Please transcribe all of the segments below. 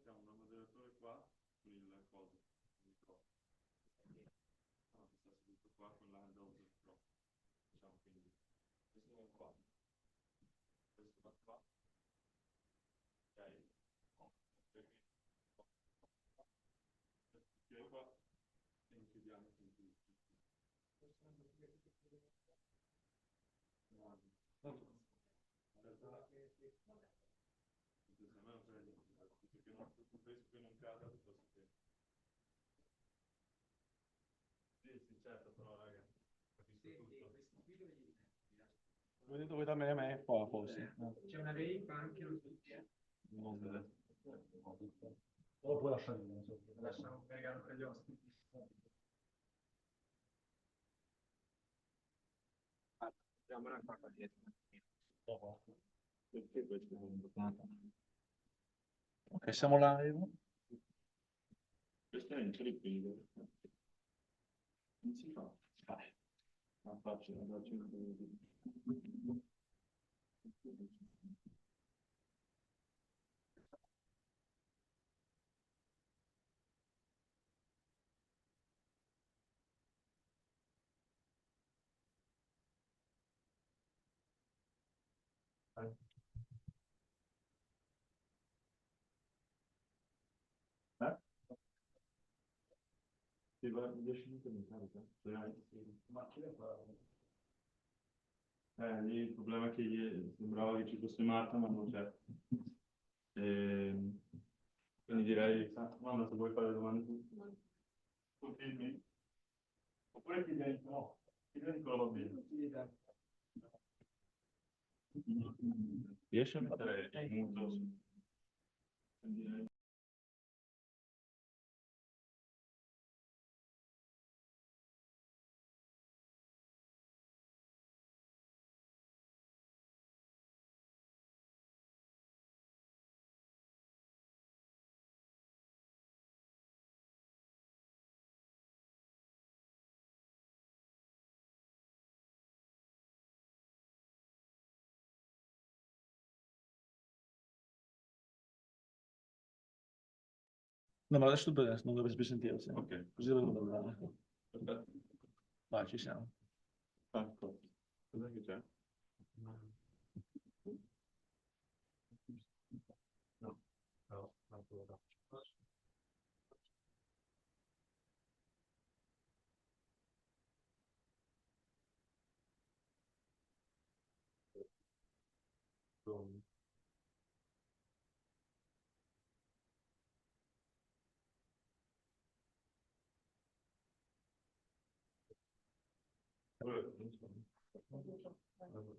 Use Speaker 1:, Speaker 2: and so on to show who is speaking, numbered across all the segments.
Speaker 1: mettiamo una moderatore qua con il coso, il microfono. No, che sta seduto qua con l'hand over il microfono. Facciamo quindi. Questo va qua. Questo va qua. Ok. Chiudiamo qua e chiudiamo quindi. Penso che non cada piuttosto che... Sì, certo, però raga, capisco tutto.
Speaker 2: Dove darmene a me? Qua forse.
Speaker 3: C'è una vape anche, non so chi è.
Speaker 2: Lo puoi lasciare lì.
Speaker 3: Lasciamo un regalo per gli ospiti. Andiamo una qua dietro.
Speaker 1: Perché questo è importante?
Speaker 2: Ok, siamo live.
Speaker 1: Questo è incredibile. Non si fa. Ma faccio un Sì, va 10 minuti in carica. Ma chi le fa? Lì il problema è che sembrava che ci fosse Marta, ma non c'è. Quindi direi, guarda, se vuoi fare le domande tu filmi. Oppure ti vieni, no, ti vieni con la bambina. Riesci a mettere il muto su?
Speaker 2: No, ma adesso non dovresti più sentirsi.
Speaker 1: Ok.
Speaker 2: Così devo parlare.
Speaker 1: Perfetto.
Speaker 2: Vai, ci siamo.
Speaker 1: Ecco. Cos'è che c'è? No.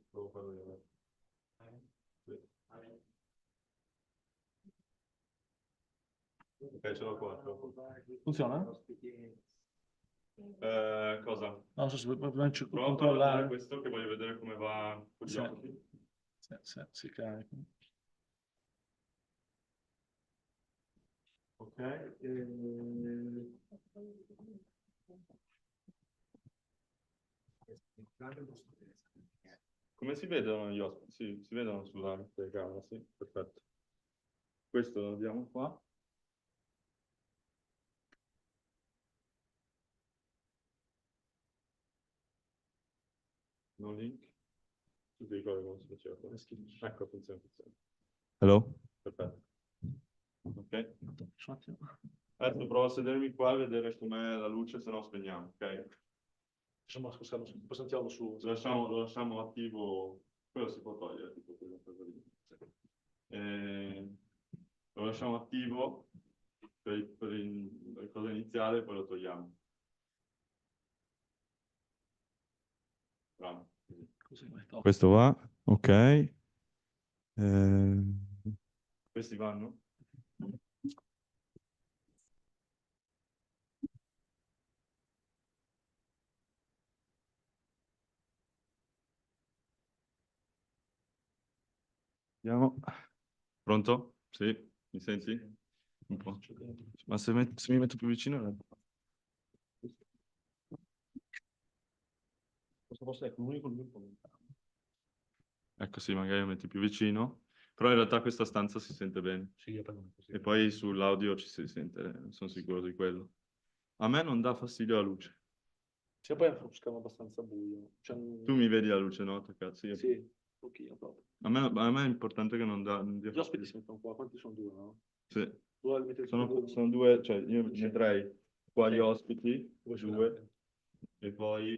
Speaker 1: Devo farlo io. Sì. Ok, ce l'ho qua.
Speaker 2: Funziona?
Speaker 1: Cosa?
Speaker 2: Non so se puoi
Speaker 1: Prova a fare
Speaker 2: controllare.
Speaker 1: questo che voglio vedere come va con gli
Speaker 2: Sì.
Speaker 1: occhi.
Speaker 2: Si carica.
Speaker 1: Ok. Come si vedono gli ospiti? Sì, si vedono sulla telecamera, sì, perfetto. Questo lo abbiamo qua. No link. Tu ti ricordi come si faceva? Ecco, funziona. Hello? Perfetto. Ok. Adesso provo a sedermi qua e vedere com'è la luce, se no spegniamo, ok?
Speaker 2: Insomma, poi sentiamo su.
Speaker 1: Lo lasciamo attivo, quello si può togliere, tipo quella cosa lì. Lo lasciamo attivo per la cosa iniziale e poi lo togliamo. Bravo. Questo va, ok. Questi vanno? Andiamo. Pronto? Sì, mi senti? Un po'. Ma se mi metto più vicino...
Speaker 2: Questo posto è l'unico.
Speaker 1: Ecco sì, magari lo metti più vicino. Però in realtà questa stanza si sente bene.
Speaker 2: Sì, io prendo così.
Speaker 1: E poi sull'audio ci si sente, sono sicuro di quello. A me non dà fastidio la luce.
Speaker 2: Sì, poi è uno schermo abbastanza buio. Cioè,
Speaker 1: Tu mi vedi la luce, no? Sì.
Speaker 2: Sì, un pochino proprio.
Speaker 1: A me è importante che non dia
Speaker 2: Gli ospiti
Speaker 1: fastidio.
Speaker 2: si mettono qua, quanti sono due, no?
Speaker 1: Sì.
Speaker 2: Tu al mettere
Speaker 1: Sono due, cioè io metterei qua gli ospiti,
Speaker 2: due
Speaker 1: due, e poi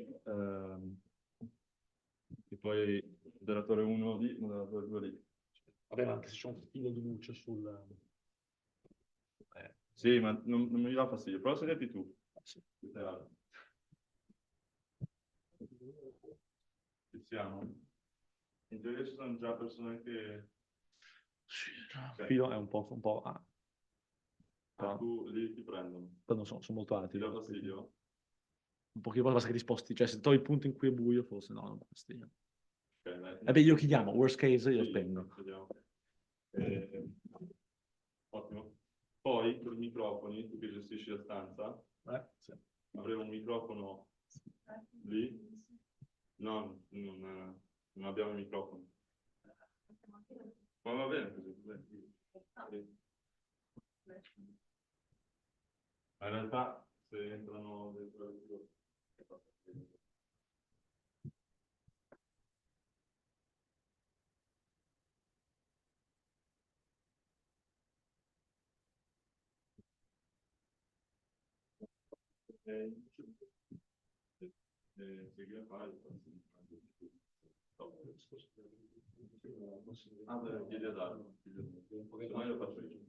Speaker 1: moderatore 1 lì, moderatore 2 lì.
Speaker 2: Vabbè, ma anche se c'è un filo di luce sul...
Speaker 1: Sì, ma non mi dà fastidio, però sediti tu.
Speaker 2: Sì.
Speaker 1: Ci siamo. In teoria ci sono già persone che...
Speaker 2: Sì,
Speaker 1: Ok.
Speaker 2: il filo è un po'...
Speaker 1: Ah, tu lì ti prendono.
Speaker 2: Però sono molto alti.
Speaker 1: Ti dà fastidio?
Speaker 2: Un pochino basta che ti sposti, cioè se togli il punto in cui è buio, forse no, non dà fastidio.
Speaker 1: Ok, dai.
Speaker 2: Vabbè, glielo chiediamo, worst case io
Speaker 1: Sì,
Speaker 2: spengo.
Speaker 1: vediamo. Ottimo. Poi, con i microfoni, tu che gestisci la stanza,
Speaker 2: Sì.
Speaker 1: avremo un microfono lì. No, non abbiamo il microfono. Ma va bene così. Sì. Ma in realtà, se entrano dentro il chiedi a darlo. Se no io lo faccio io.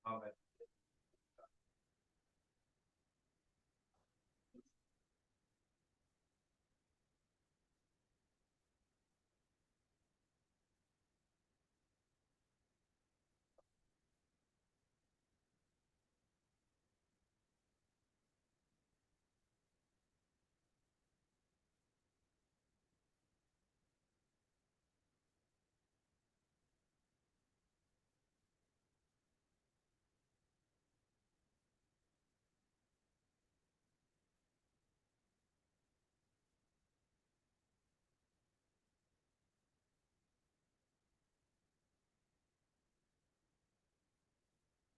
Speaker 1: Vabbè.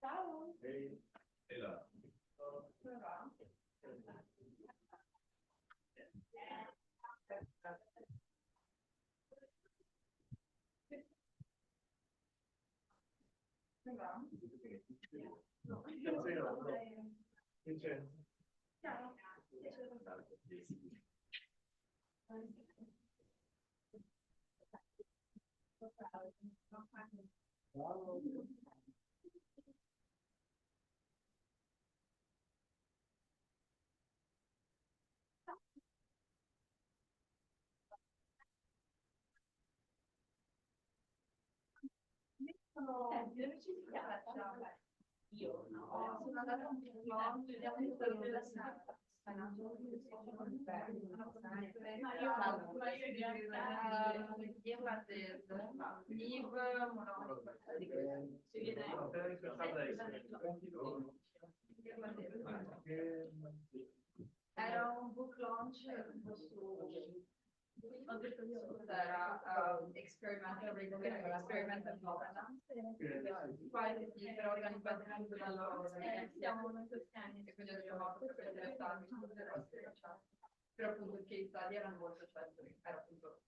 Speaker 4: Ciao.
Speaker 1: E là.
Speaker 4: Come va? Come va? Ciao. Io no, sono andata un po', vediamo un po' rilassata. Ma io in realtà Era un book launch su Serra, experimental governance, quale sì, però organizzato anche siamo noi toscani e quindi abbiamo fatto vedere però appunto il case study erano molto certo, era appunto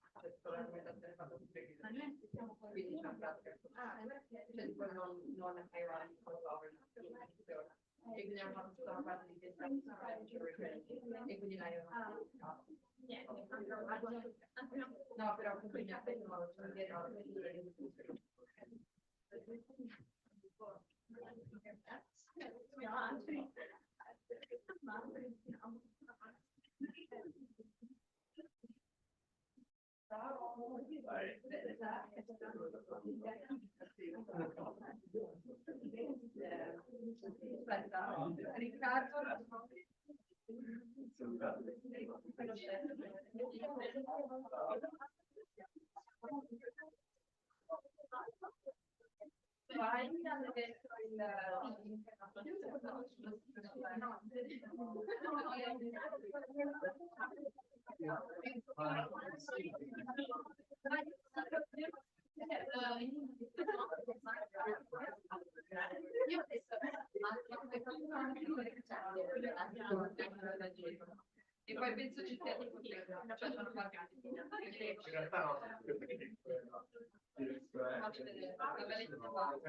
Speaker 4: l'argomentazione fatta su quindi c'è una pratica cioè tipo non ironic governance e quindi hanno fatto tutta una parte di case study e quindi lei no, però appunto mi ha detto ma non aspetta, Riccardo vai dentro e poi penso ci sia tipo che facciano pagare in realtà no faccio vedere la bellezza no, infatti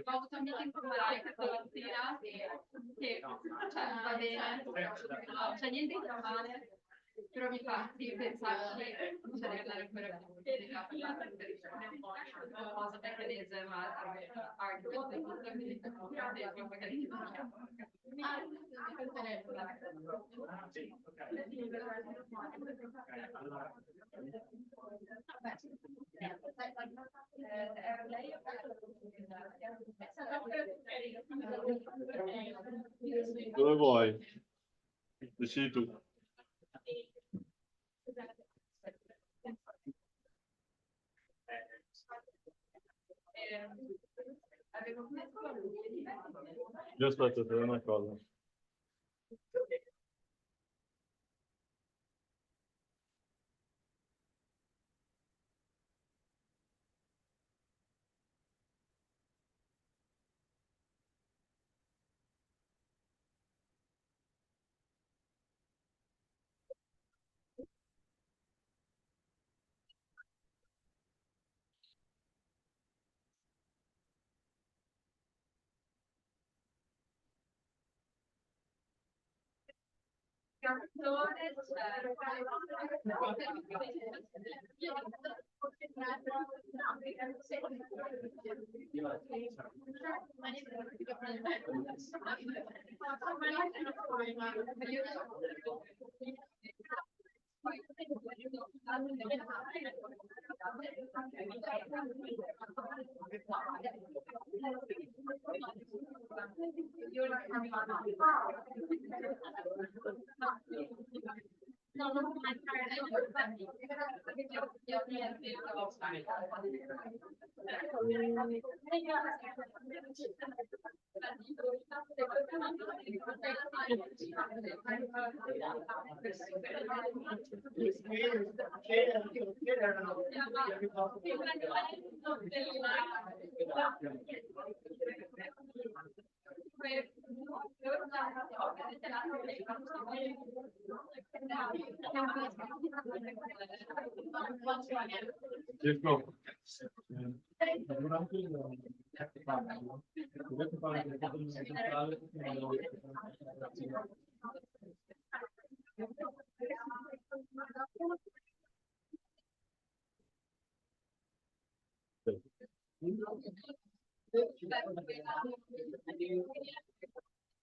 Speaker 4: ho avuto un meeting con Marai questa mattina che cioè, va bene, no, c'è niente di male, però mi fa di pensarci, c'è di andare ancora più cosa mechanism
Speaker 2: Dove vuoi? Decidi tu. Io aspetto per una cosa.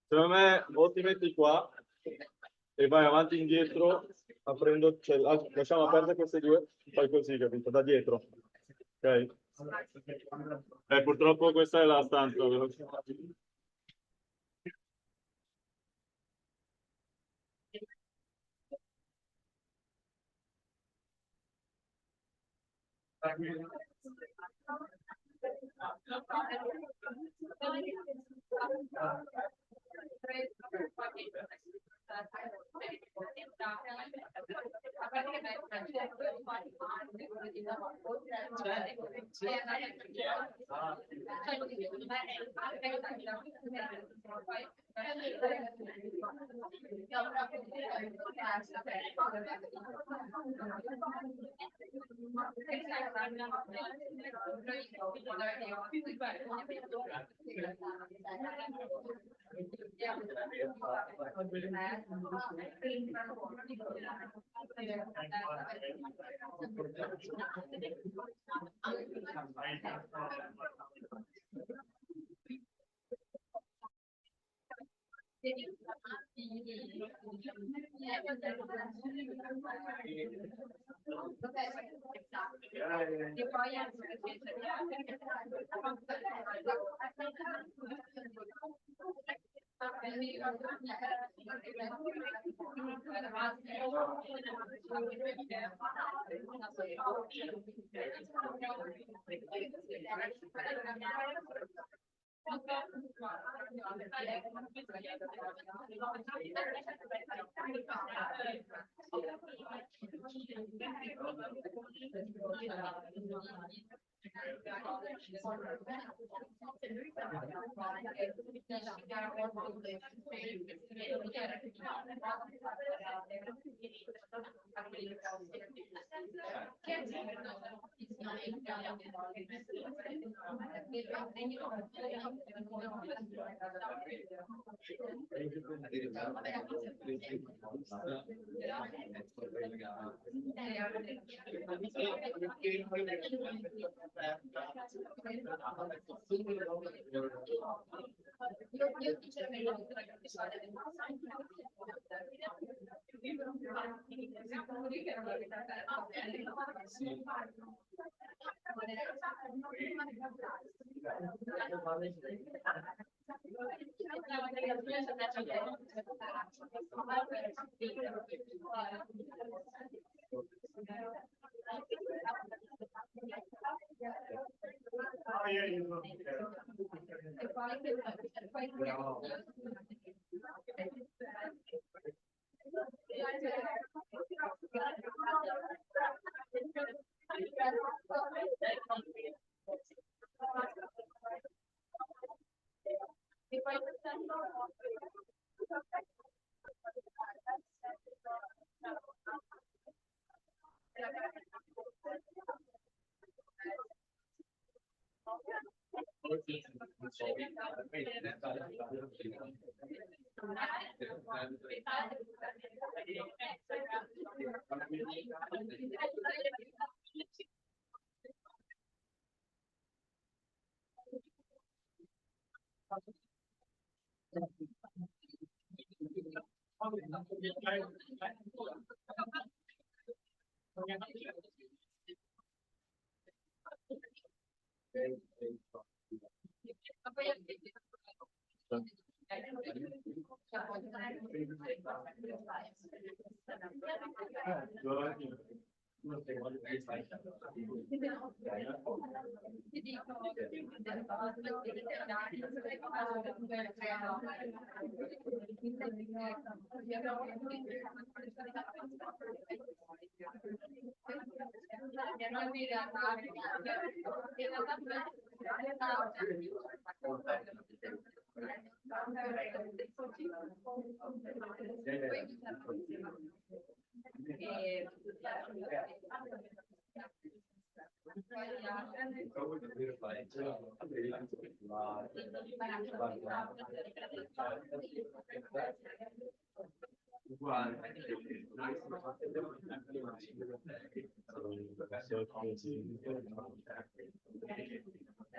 Speaker 1: Secondo me o ti metti qua e vai avanti e indietro aprendo, cioè, lasciamo aperte queste due, fai così, capito? Da dietro. Ok? Purtroppo questa è la stanza.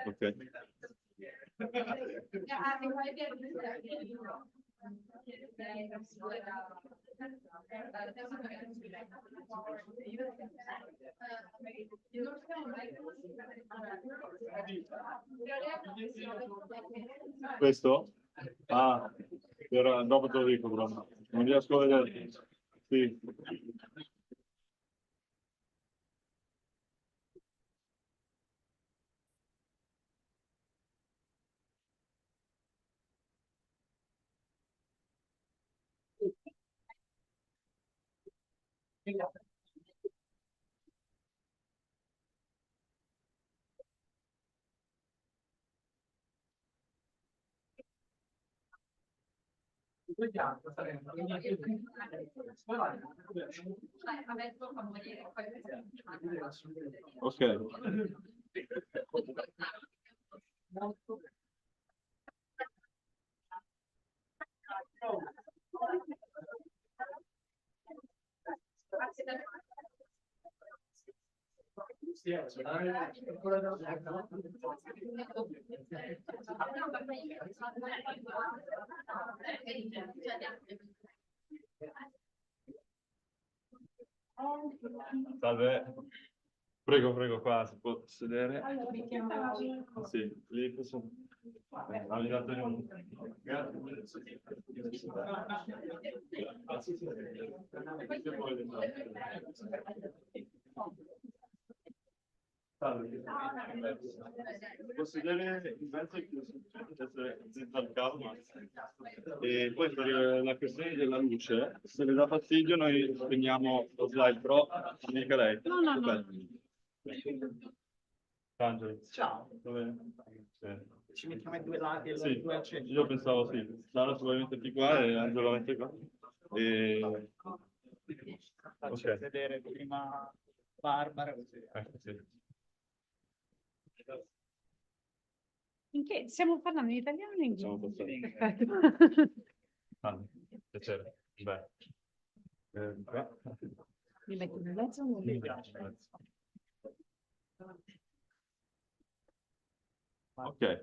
Speaker 1: Ok. Questo? Ah, dopo te lo dico, però. Non riesco a vedere. Sì. Ok. Salve. Prego, prego, qua si può sedere. Sì, lì posso... mi dato un... Salve. Posso sedere in mezzo al cavo, e poi per la questione della luce, se le dà fastidio noi spegniamo lo slide, però mi dica lei.
Speaker 5: No, no, no.
Speaker 1: Angelo.
Speaker 3: Ciao.
Speaker 1: Dove? Sì.
Speaker 3: Ci mettiamo ai due lati e
Speaker 1: Sì,
Speaker 3: due accenti.
Speaker 1: io pensavo sì. Sara probabilmente più qua e Angelo mette qua. E...
Speaker 3: Faccio vedere prima Barbara. Così.
Speaker 1: Sì.
Speaker 5: In che? Stiamo parlando in italiano o in inglese?
Speaker 1: Siamo
Speaker 5: Perfetto.
Speaker 1: Piacere. Beh. Qua.
Speaker 5: Mi metto in mezzo o non mi piace?
Speaker 1: Ok.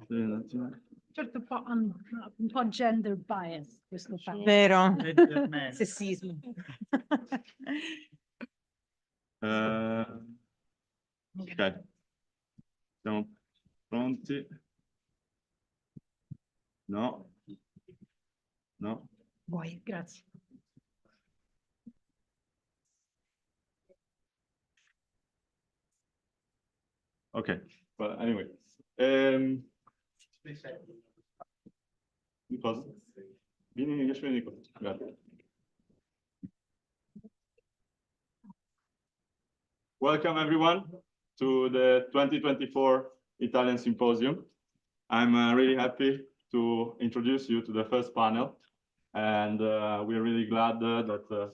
Speaker 1: Un attimo.
Speaker 5: Certo, un po' gender bias questo fatto.
Speaker 6: Vero,
Speaker 3: Leggermente.
Speaker 6: sessismo.
Speaker 1: Ok. Siamo pronti? No? No?
Speaker 5: Vuoi, grazie.
Speaker 1: Ok. Well, anyway. Di cosa? Vieni in 10 minuti. Grazie. Welcome everyone to the 2024 Italian Symposium. I'm really happy to introduce you to the first panel, and we're really glad that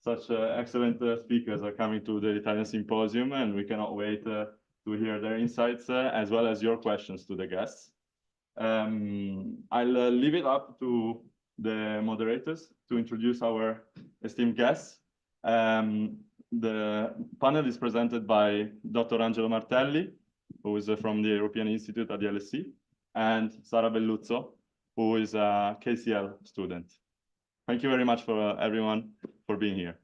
Speaker 1: such excellent speakers are coming to the Italian Symposium, and we cannot wait to hear their insights as well as your questions to the guests. I'll leave it up to the moderators to introduce our esteemed guests. The panel is presented by Dr. Angelo Martelli, who is from the European Institute at the LSE, and Sara Belluzzo, who is a KCL student. Thank you very much for everyone for being here.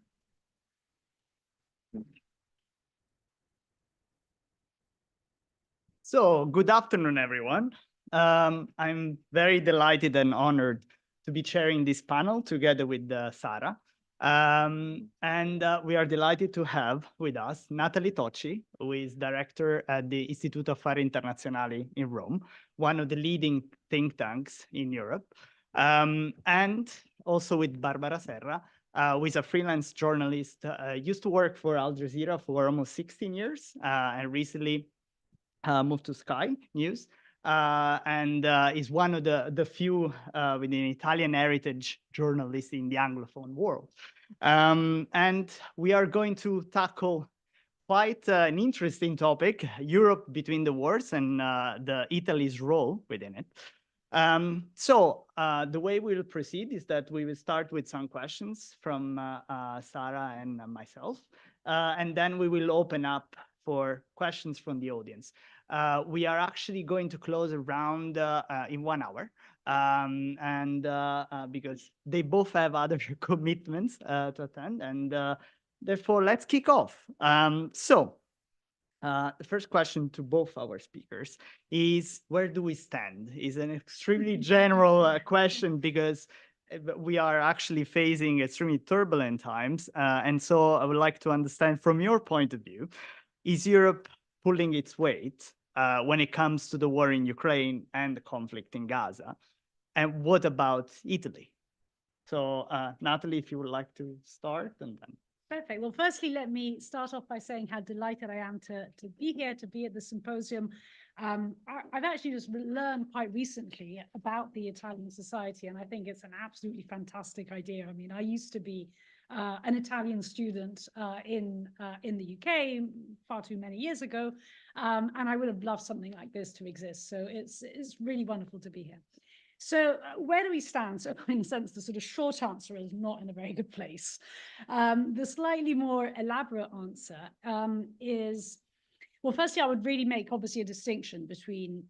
Speaker 3: So, good afternoon, everyone. I'm very delighted and honored to be chairing this panel together with Sara. We are delighted to have with us Nathalie Tocci, who is director at the Istituto Affari Internazionali in Rome, one of the leading think tanks in Europe. And also with Barbara Serra, who is a freelance journalist, used to work for Al Jazeera for almost 16 years, and recently moved to Sky News, and is one of the few with an Italian heritage journalists in the Anglophone world. And we are going to tackle quite an interesting topic, Europe between the wars and Italy's role within it. So the way we'll proceed is that we will start with some questions from Sara and myself, and then we will open up for questions from the audience. We are actually going to close around in 1 hour, because they both have other commitments to attend, and therefore let's kick off. The first question to both our speakers is, where do we stand? Is an extremely general question, because we are actually facing extremely turbulent times. And so I would like to understand from your point of view, is Europe pulling its weight when it comes to the war in Ukraine and the conflict in Gaza? And what about Italy? So Nathalie, if you would like to start, and then.
Speaker 5: Perfect. Well, firstly, let me start off by saying how delighted I am to be here, to be at the symposium. I've actually just learned quite recently about the Italian society, and I think it's an absolutely fantastic idea. I mean, I used to be an Italian student in the UK far too many years ago, and I would have loved something like this to exist. So it's really wonderful to be here. So where do we stand? So in a sense, the sort of short answer is not in a very good place. The slightly more elaborate answer is, well, firstly, I would really make obviously a distinction between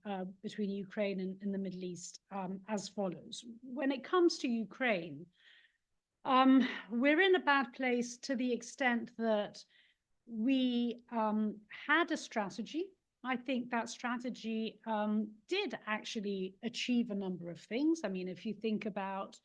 Speaker 5: Ukraine and the Middle East as follows. When it comes to Ukraine, we're in a bad place to the extent that we had a strategy. I think that strategy did actually achieve a number of things. I mean, if you think about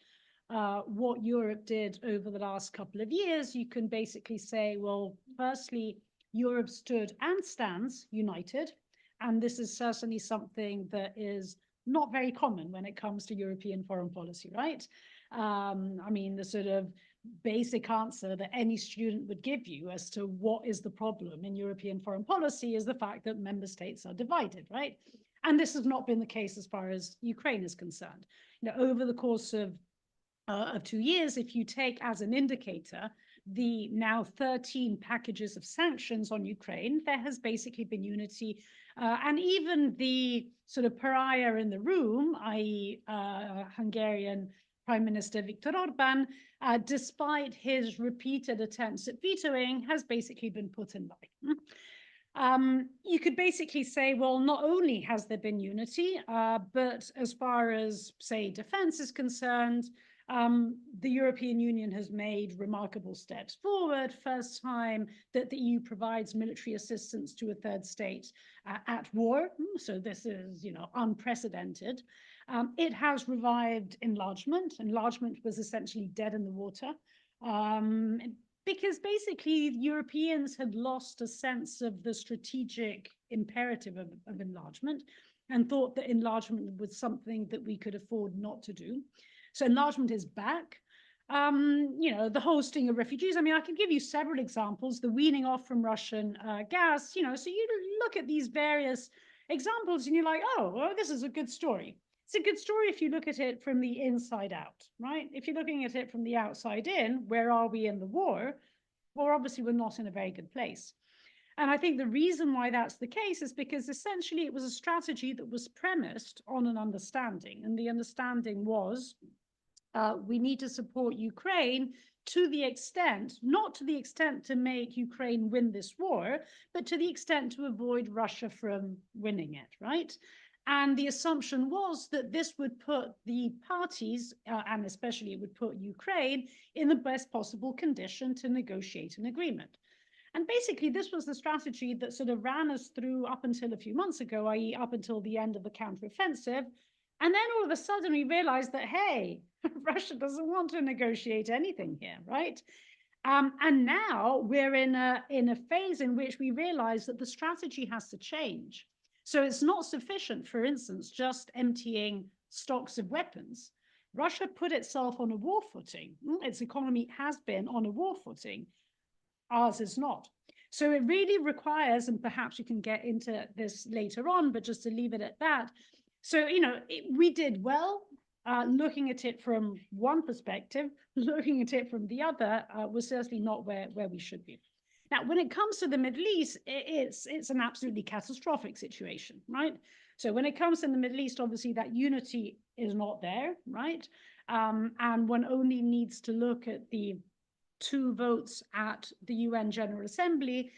Speaker 5: what Europe did over the last couple of years, you can basically say, well, firstly, Europe stood and stands united. And this is certainly something that is not very common when it comes to European foreign policy, right? I mean, the sort of basic answer that any student would give you as to what is the problem in European foreign policy is the fact that member states are divided, right? And this has not been the case as far as Ukraine is concerned. You know, over the course of 2 years, if you take as an indicator the now 13 packages of sanctions on Ukraine, there has basically been unity, and even the sort of pariah in the room, i.e. Hungarian Prime Minister Viktor Orbán, despite his repeated attempts at vetoing, has basically been put in line. You could basically say, well, not only has there been unity, but as far as, say, defense is concerned, the European Union has made remarkable steps forward. First time that the EU provides military assistance to a third state at war. So this is, you know, unprecedented. It has revived enlargement. Enlargement was essentially dead in the water because basically Europeans had lost a sense of the strategic imperative of enlargement and thought that enlargement was something that we could afford not to do. So enlargement is back. You know, the hosting of refugees. I mean, I can give you several examples, the weaning off from Russian gas, you know, so you look at these various examples and you're like, oh, well, this is a good story. It's a good story if you look at it from the inside out, right? If you're looking at it from the outside in, where are we in the war? Well, obviously, we're not in a very good place. And I think the reason why that's the case is because essentially it was a strategy that was premised on an understanding. And the understanding was we need to support Ukraine to the extent, not to the extent to make Ukraine win this war, but to the extent to avoid Russia from winning it, right? And the assumption was that this would put the parties, and especially it would put Ukraine, in the best possible condition to negotiate an agreement. And basically, this was the strategy that sort of ran us through up until a few months ago, i.e. up until the end of the counteroffensive. And then all of a sudden we realized that, hey, Russia doesn't want to negotiate anything here, right? And now we're in a phase in which we realize that the strategy has to change. So it's not sufficient, for instance, just emptying stocks of weapons. Russia put itself on a war footing. Its economy has been on a war footing. Ours is not. So it really requires, and perhaps you can get into this later on, but just to leave it at that. So, you know, we did well. Looking at it from one perspective, looking at it from the other was certainly not where we should be. Now, when it comes to the Middle East, it's an absolutely catastrophic situation, right? So when it comes to the Middle East, obviously that unity is not there, right? And one only needs to look at the 2 votes at the UN General Assembly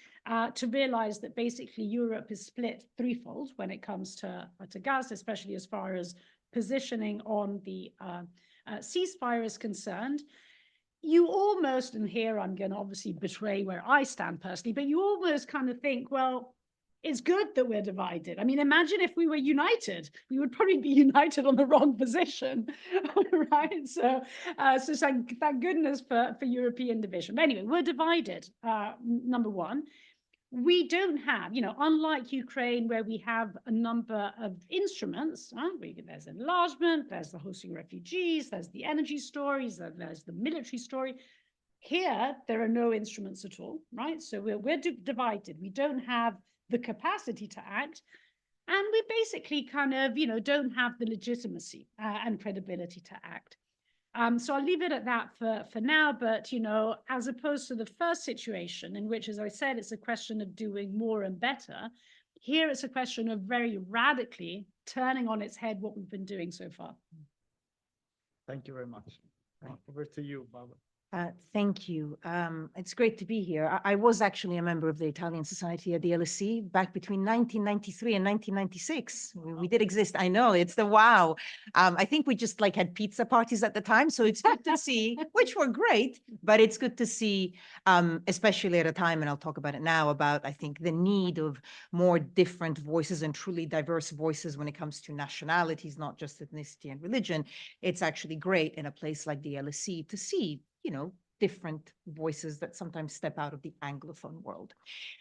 Speaker 5: to realize that basically Europe is split threefold when it comes to Gaza, especially as far as positioning on the ceasefire is concerned. You almost, and here I'm going to obviously betray where I stand personally, but you almost kind of think, well, it's good that we're divided. I mean, imagine if we were united, we would probably be united on the wrong position, right? So thank goodness for European division. But anyway, we're divided, number one. We don't have, you know, unlike Ukraine, where we have a number of instruments, there's enlargement, there's the hosting refugees, there's the energy stories, there's the military story. Here, there are no instruments at all, right? So we're divided. We don't have the capacity to act. And we basically kind of, you know, don't have the legitimacy and credibility to act. So I'll leave it at that for now, but, you know, as opposed to the first situation in which, as I said, it's a question of doing more and better, here it's a question of very radically turning on its head what we've been doing so far.
Speaker 3: Thank you very much. Over to you, Barbara.
Speaker 6: Thank you. It's great to be here. I was actually a member of the Italian Society at the LSE back between 1993 and 1996. We did exist. I know, it's the wow. I think we just like had pizza parties at the time. So it's good to see, which were great, but it's good to see, especially at a time, and I'll talk about it now, about, I think, the need of more different voices and truly diverse voices when it comes to nationalities, not just ethnicity and religion. It's actually great in a place like the LSE to see, you know, different voices that sometimes step out of the Anglophone world.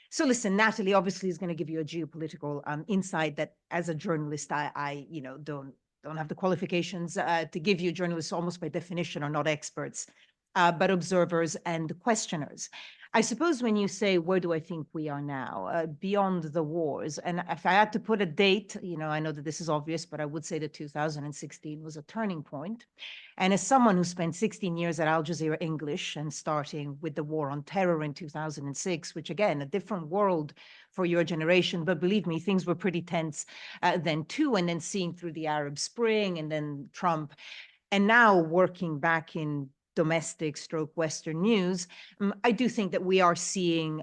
Speaker 6: So listen, Nathalie obviously is going to give you a geopolitical insight that as a journalist, I you know, don't have the qualifications to give you. Journalists almost by definition are not experts, but observers and questioners. I suppose when you say, where do I think we are now, beyond the wars, and if I had to put a date, you know, I know that this is obvious, but I would say that 2016 was a turning point. And as someone who spent 16 years at Al Jazeera English and starting with the war on terror in 2006, which again, a different world for your generation, but believe me, things were pretty tense then too, and then seeing through the Arab Spring and then Trump, and now working back in domestic / Western news, I do think that we are seeing,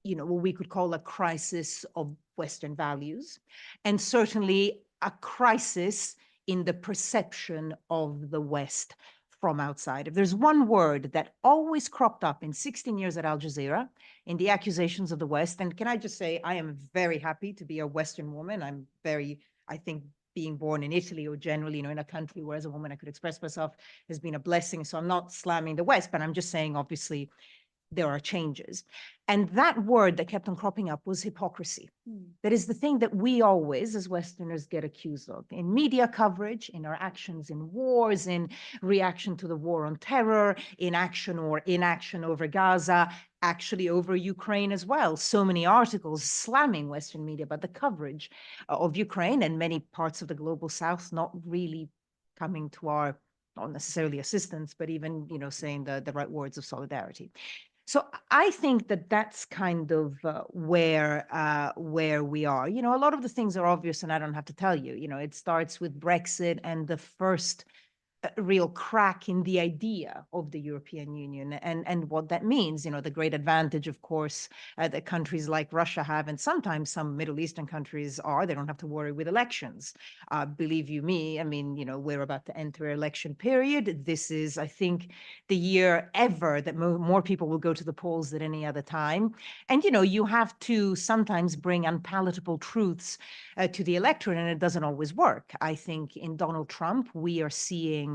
Speaker 6: you know, what we could call a crisis of Western values, and certainly a crisis in the perception of the West from outside. If there's one word that always cropped up in 16 years at Al Jazeera, in the accusations of the West, and can I just say, I am very happy to be a Western woman. I'm very, I think, being born in Italy or generally, you know, in a country where as a woman I could express myself has been a blessing. So I'm not slamming the West, but I'm just saying, obviously, there are changes. And that word that kept on cropping up was hypocrisy. That is the thing that we always, as Westerners, get accused of in media coverage, in our actions in wars, in reaction to the war on terror, in action or inaction over Gaza, actually over Ukraine as well. So many articles slamming Western media about the coverage of Ukraine and many parts of the global South not really coming to our, not necessarily assistance, but even, you know, saying the right words of solidarity. So I think that that's kind of where we are. You know, a lot of the things are obvious, and I don't have to tell you. You know, it starts with Brexit and the first real crack in the idea of the European Union and what that means. You know, the great advantage, of course, that countries like Russia have, and sometimes some Middle Eastern countries are, they don't have to worry with elections. Believe you me, I mean, you know, we're about to enter an election period. This is, I think, the year ever that more people will go to the polls than any other time. And, you know, you have to sometimes bring unpalatable truths to the electorate, and it doesn't always work. I think in Donald Trump, we are seeing,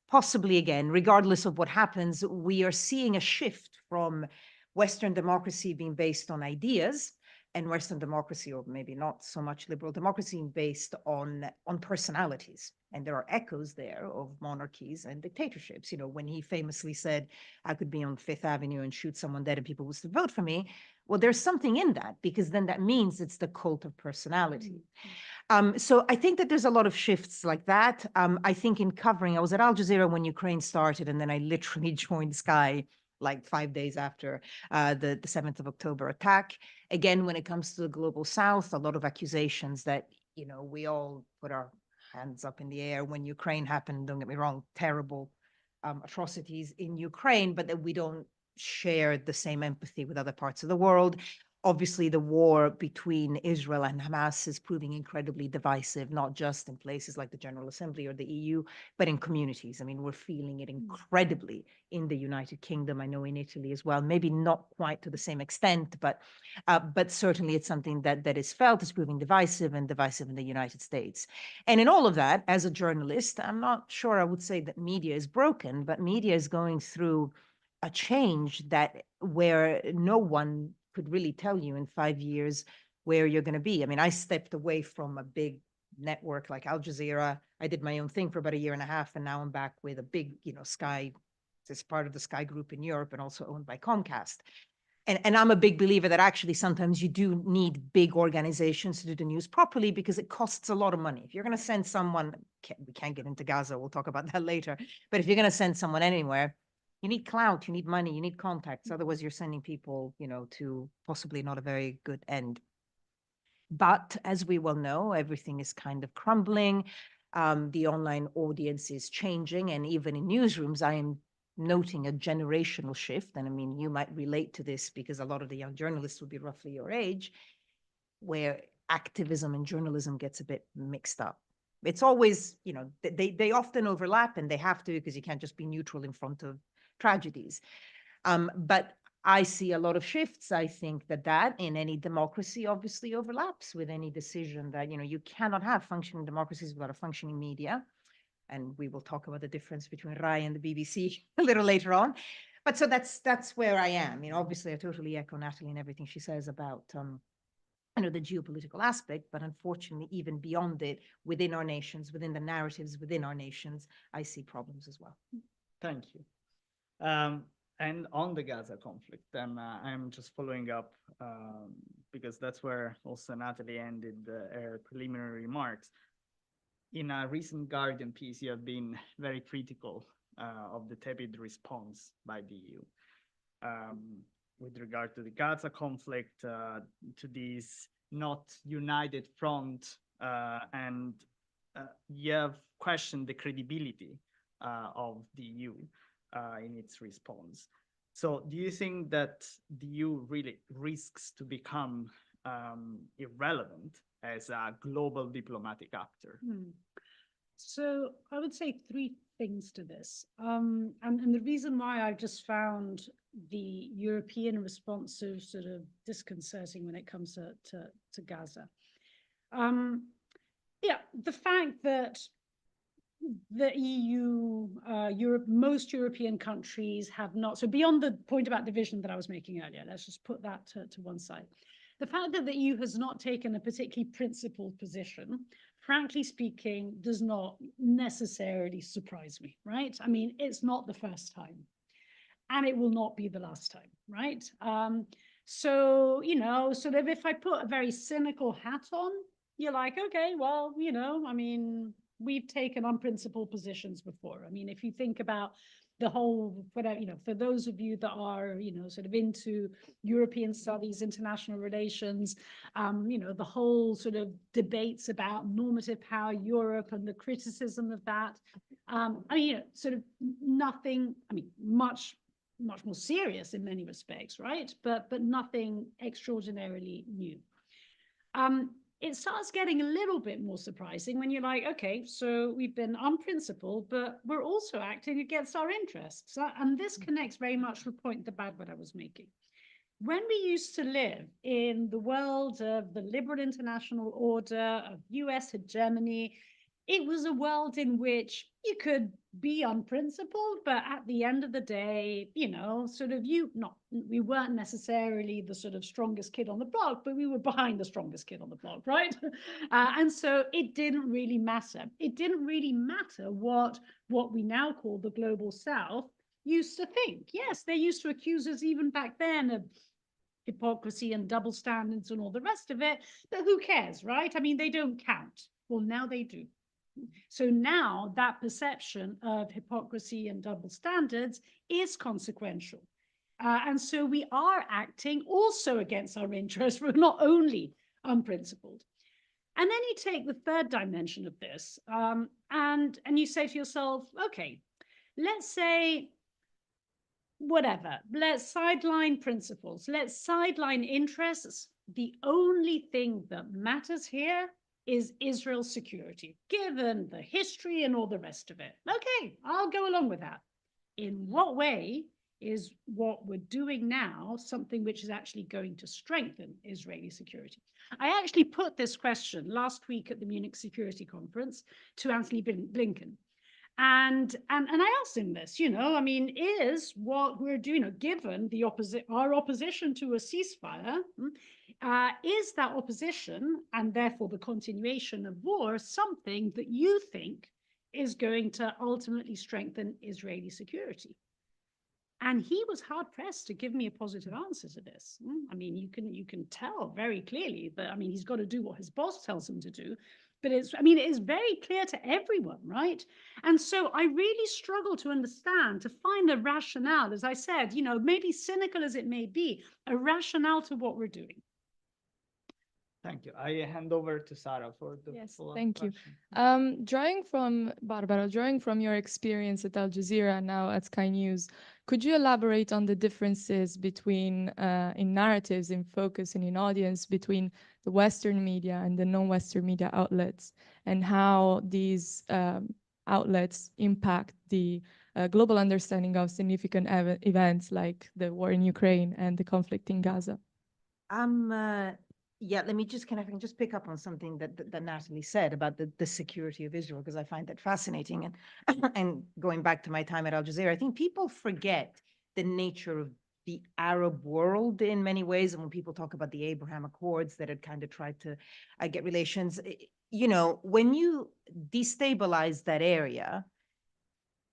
Speaker 6: possibly again, regardless of what happens, we are seeing a shift from Western democracy being based on ideas and Western democracy, or maybe not so much liberal democracy, based on personalities. And there are echoes there of monarchies and dictatorships. You know, when he famously said, I could be on Fifth Avenue and shoot someone dead and people would still vote for me. Well, there's something in that, because then that means it's the cult of personality. So I think that there's a lot of shifts like that. I think in covering, I was at Al Jazeera when Ukraine started, and then I literally joined Sky like 5 days after the 7th of October attack. Again, when it comes to the global South, a lot of accusations that, you know, we all put our hands up in the air when Ukraine happened. Don't get me wrong, terrible atrocities in Ukraine, but that we don't share the same empathy with other parts of the world. Obviously, the war between Israel and Hamas is proving incredibly divisive, not just in places like the General Assembly or the EU, but in communities. I mean, we're feeling it incredibly in the United Kingdom. I know in Italy as well, maybe not quite to the same extent, but certainly it's something that is felt as proving divisive, and divisive in the United States. And in all of that, as a journalist, I'm not sure I would say that media is broken, but media is going through a change where no one could really tell you in 5 years where you're going to be. I mean, I stepped away from a big network like Al Jazeera. I did my own thing for about a year and a half, and now I'm back with a big, you know, Sky. It's part of the Sky Group in Europe and also owned by Comcast. And I'm a big believer that actually sometimes you do need big organizations to do the news properly, because it costs a lot of money. If you're going to send someone, we can't get into Gaza, we'll talk about that later, but if you're going to send someone anywhere, you need clout, you need money, you need contacts. Otherwise, you're sending people, you know, to possibly not a very good end. But as we well know, everything is kind of crumbling. The online audience is changing. And even in newsrooms, I am noting a generational shift. And I mean, you might relate to this because a lot of the young journalists would be roughly your age, where activism and journalism gets a bit mixed up. It's always, you know, they often overlap, and they have to, because you can't just be neutral in front of tragedies. But I see a lot of shifts. I think that in any democracy obviously overlaps with any decision that, you know, you cannot have functioning democracies without a functioning media. And we will talk about the difference between RAI and the BBC a little later on. But so that's where I am. You know, obviously I totally echo Nathalie and everything she says about, you know, the geopolitical aspect, but unfortunately, even beyond it, within our nations, within the narratives within our nations, I see problems as well.
Speaker 3: Thank you. And on the Gaza conflict, and I'm just following up because that's where also Nathalie ended her preliminary remarks. In a recent Guardian piece, you have been very critical of the tepid response by the EU with regard to the Gaza conflict, to this not united front, and you have questioned the credibility of the EU in its response. So do you think that the EU really risks to become irrelevant as a global diplomatic actor?
Speaker 5: So I would say three things to this. And the reason why I've just found the European response so sort of disconcerting when it comes to Gaza. Yeah, the fact that the EU, most European countries have not, so beyond the point about division that I was making earlier, let's just put that to one side. The fact that the EU has not taken a particularly principled position, frankly speaking, does not necessarily surprise me, right? I mean, it's not the first time, and it will not be the last time, right? So, you know, sort of if I put a very cynical hat on, you're like, okay, well, you know, I mean, we've taken unprincipled positions before. I mean, if you think about the whole, whatever, you know, for those of you that are, you know, sort of into European studies, international relations, you know, the whole sort of debates about normative power Europe and the criticism of that. I mean, you know, sort of nothing, I mean, much more serious in many respects, right? But nothing extraordinarily new. It starts getting a little bit more surprising when you're like, okay, so we've been unprincipled, but we're also acting against our interests. And this connects very much to the point about what I was making. When we used to live in the world of the liberal international order, of US hegemony, it was a world in which you could be unprincipled, but at the end of the day, you know, sort of we weren't necessarily the sort of strongest kid on the block, but we were behind the strongest kid on the block, right? And so it didn't really matter. It didn't really matter what we now call the global South used to think. Yes, they used to accuse us even back then of hypocrisy and double standards and all the rest of it, but who cares, right? I mean, they don't count. Well, now they do. So now that perception of hypocrisy and double standards is consequential. And so we are acting also against our interests. We're not only unprincipled. And then you take the third dimension of this, and you say to yourself, okay, let's say whatever, let's sideline principles, let's sideline interests. The only thing that matters here is Israel's security, given the history and all the rest of it. Okay, I'll go along with that. In what way is what we're doing now something which is actually going to strengthen Israeli security? I actually put this question last week at the Munich Security Conference to Antony Blinken. And I asked him this, you know, I mean, is what we're doing, you know, given the our opposition to a ceasefire, is that opposition and therefore the continuation of war something that you think is going to ultimately strengthen Israeli security? And he was hard pressed to give me a positive answer to this. I mean, you can tell very clearly that, I mean, he's got to do what his boss tells him to do. But it is very clear to everyone, right? And so I really struggle to understand, to find a rationale, as I said, you know, maybe cynical as it may be, a rationale to what we're doing.
Speaker 3: Thank you. I hand over to Sarah for the follow-up
Speaker 7: thank you.
Speaker 3: question.
Speaker 7: Drawing from your experience at Al Jazeera, now at Sky News, could you elaborate on the differences between in narratives, in focus, and in audience between the Western media and the non-Western media outlets, and how these outlets impact the global understanding of significant events like the war in Ukraine and the conflict in Gaza?
Speaker 6: Yeah, let me just I can just pick up on something that Nathalie said about the security of Israel, because I find that fascinating. And going back to my time at Al Jazeera, I think people forget the nature of the Arab world in many ways. And when people talk about the Abraham Accords that had kind of tried to get relations, you know, when you destabilize that area,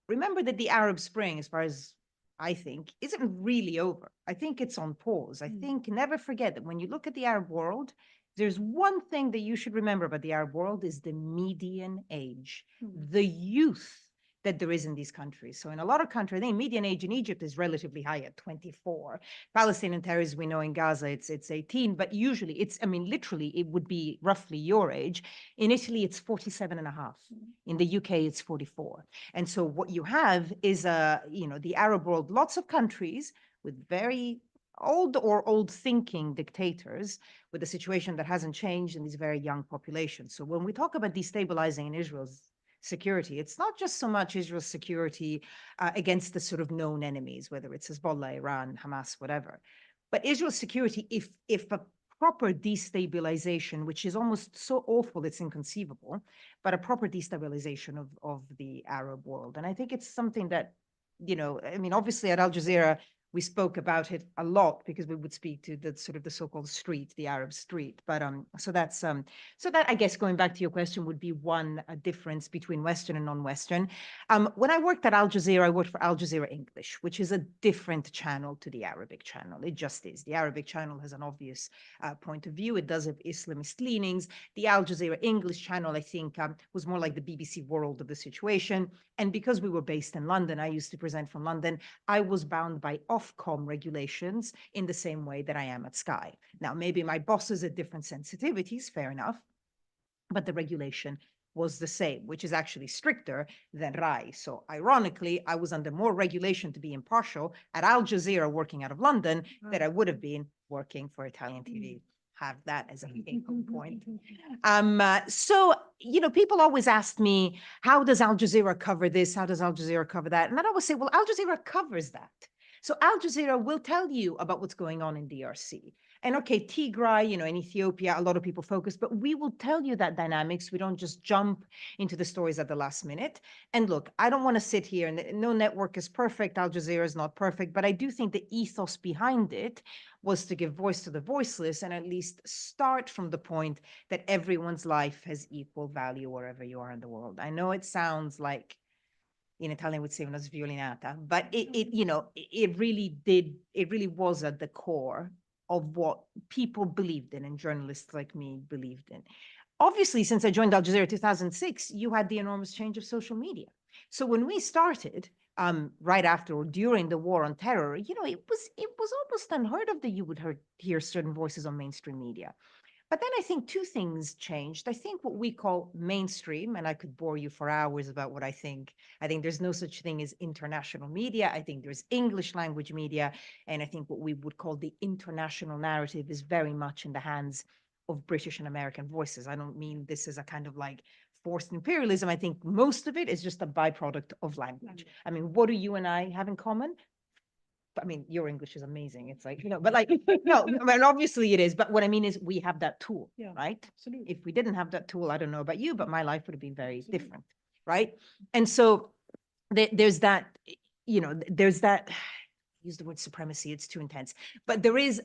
Speaker 6: remember that the Arab Spring, as far as I think, isn't really over. I think it's on pause. I think never forget that when you look at the Arab world, there's one thing that you should remember about the Arab world is the median age, the youth that there is in these countries. So in a lot of countries, I think median age in Egypt is relatively high at 24. Palestinian terrorists, we know in Gaza, it's 18, but usually it's, I mean, literally it would be roughly your age. In Italy, it's 47 and a half. In the UK, it's 44. And so what you have is, you know, the Arab world, lots of countries with very old thinking dictators with a situation that hasn't changed in these very young populations. So when we talk about destabilizing in Israel's security, it's not just so much Israel's security against the sort of known enemies, whether it's Hezbollah, Iran, Hamas, whatever, but Israel's security if a proper destabilization, which is almost so awful it's inconceivable, but a proper destabilization of the Arab world. And I think it's something that, you know, I mean, obviously at Al Jazeera, we spoke about it a lot because we would speak to the sort of the so-called street, the Arab street. But so that I guess going back to your question would be one difference between Western and non-Western. When I worked at Al Jazeera, I worked for Al Jazeera English, which is a different channel to the Arabic channel. It just is. The Arabic channel has an obvious point of view. It does have Islamist leanings. The Al Jazeera English channel, I think, was more like the BBC World of the situation. And because we were based in London, I used to present from London, I was bound by Ofcom regulations in the same way that I am at Sky. Now, maybe my bosses had different sensitivities, fair enough, but the regulation was the same, which is actually stricter than RAI. So ironically, I was under more regulation to be impartial at Al Jazeera working out of London than I would have been working for Italian TV. Have that as an income point. So, you know, people always ask me, how does Al Jazeera cover this? How does Al Jazeera cover that? And I always say, well, Al Jazeera covers that. So Al Jazeera will tell you about what's going on in DRC. And okay, Tigray, you know, in Ethiopia, a lot of people focus, but we will tell you that dynamics. We don't just jump into the stories at the last minute. And look, I don't want to sit here and no network is perfect. Al Jazeera is not perfect, but I do think the ethos behind it was to give voice to the voiceless and at least start from the point that everyone's life has equal value wherever you are in the world. I know it sounds like, in Italian would say una sviolinata, but it really was at the core of what people believed in and journalists like me believed in. Obviously, since I joined Al Jazeera in 2006, you had the enormous change of social media. So when we started, right after or during the war on terror, you know, it was almost unheard of that you would hear certain voices on mainstream media. But then I think two things changed. I think what we call mainstream, and I could bore you for hours about what I think. I think there's no such thing as international media. I think there's English language media. And I think what we would call the international narrative is very much in the hands of British and American voices. I don't mean this as a kind of like forced imperialism. I think most of it is just a byproduct of language. I mean, what do you and I have in common? I mean, your English is amazing. It's like, you know, but like, no, I mean, obviously it is. But what I mean is we have that tool, right?
Speaker 5: Absolutely.
Speaker 6: If we didn't have that tool, I don't know about you, but my life would have been very different, right? And so there's that, you know, there's that, use the word supremacy, it's too intense, but there is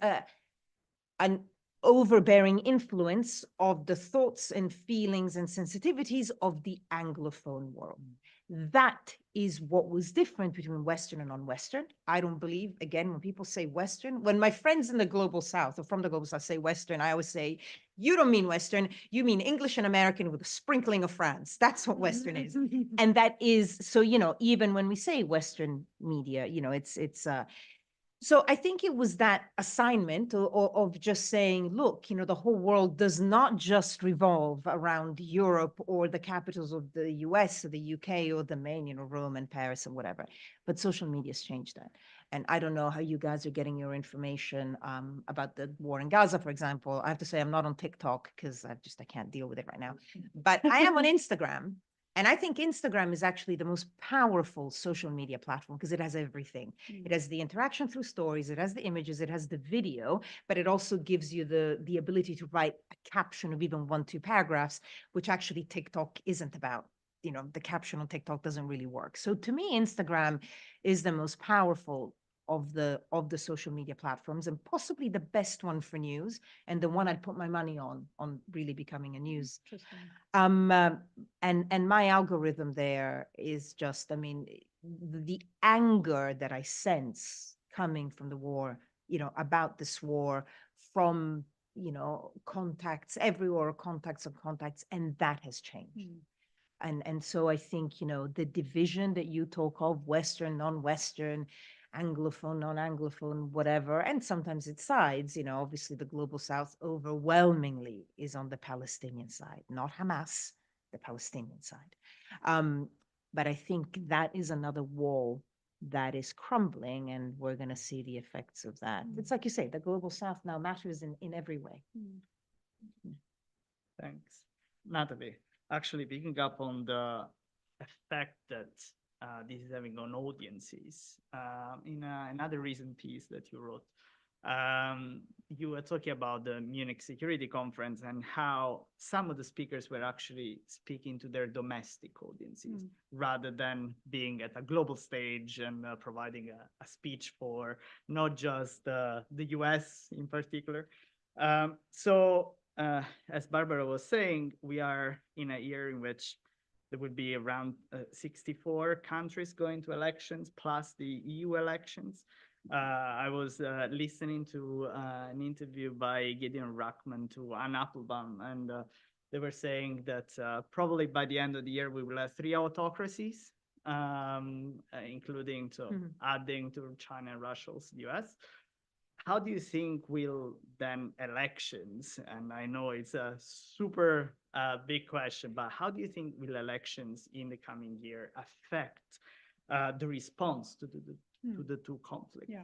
Speaker 6: an overbearing influence of the thoughts and feelings and sensitivities of the Anglophone world. That is what was different between Western and non-Western. I don't believe, again, when people say Western, when my friends in the global South or from the global South say Western, I always say, you don't mean Western, you mean English and American with a sprinkling of France. That's what Western is. And that is, so, you know, even when we say Western media, you know, so I think it was that assignment of just saying, look, you know, the whole world does not just revolve around Europe or the capitals of the US or the UK or the main, you know, Rome and Paris and whatever, but social media has changed that. And I don't know how you guys are getting your information about the war in Gaza, for example. I have to say I'm not on TikTok because I can't deal with it right now, but I am on Instagram. And I think Instagram is actually the most powerful social media platform because it has everything. It has the interaction through stories, it has the images, it has the video, but it also gives you the ability to write a caption of even 1-2 paragraphs, which actually TikTok isn't about. You know, the caption on TikTok doesn't really work. So to me, Instagram is the most powerful of the social media platforms and possibly the best one for news and the one I'd put my money on really becoming a news. And my algorithm there is just, I mean, the anger that I sense coming from the war, you know, about this war from, you know, contacts everywhere, contacts of contacts, and that has changed. And so I think, you know, the division that you talk of, Western, non-Western, Anglophone, non-Anglophone, whatever, and sometimes it's sides, you know, obviously the global South overwhelmingly is on the Palestinian side, not Hamas, the Palestinian side. But I think that is another wall that is crumbling and we're going to see the effects of that. It's like you say, the global South now matters in every way.
Speaker 3: Thanks. Nathalie, actually picking up on the effect that this is having on audiences, in another recent piece that you wrote, you were talking about the Munich Security Conference and how some of the speakers were actually speaking to their domestic audiences rather than being at a global stage and providing a speech for not just the US in particular. As Barbara was saying, we are in a year in which there would be around 64 countries going to elections, plus the EU elections. I was listening to an interview by Gideon Ruckman to Anne Applebaum, and they were saying that probably by the end of the year, we will have 3 autocracies, including adding to China and Russia, also the US. How do you think will then elections, and I know it's a super big question, but how do you think will elections in the coming year affect the response to the two conflicts?
Speaker 5: Yeah.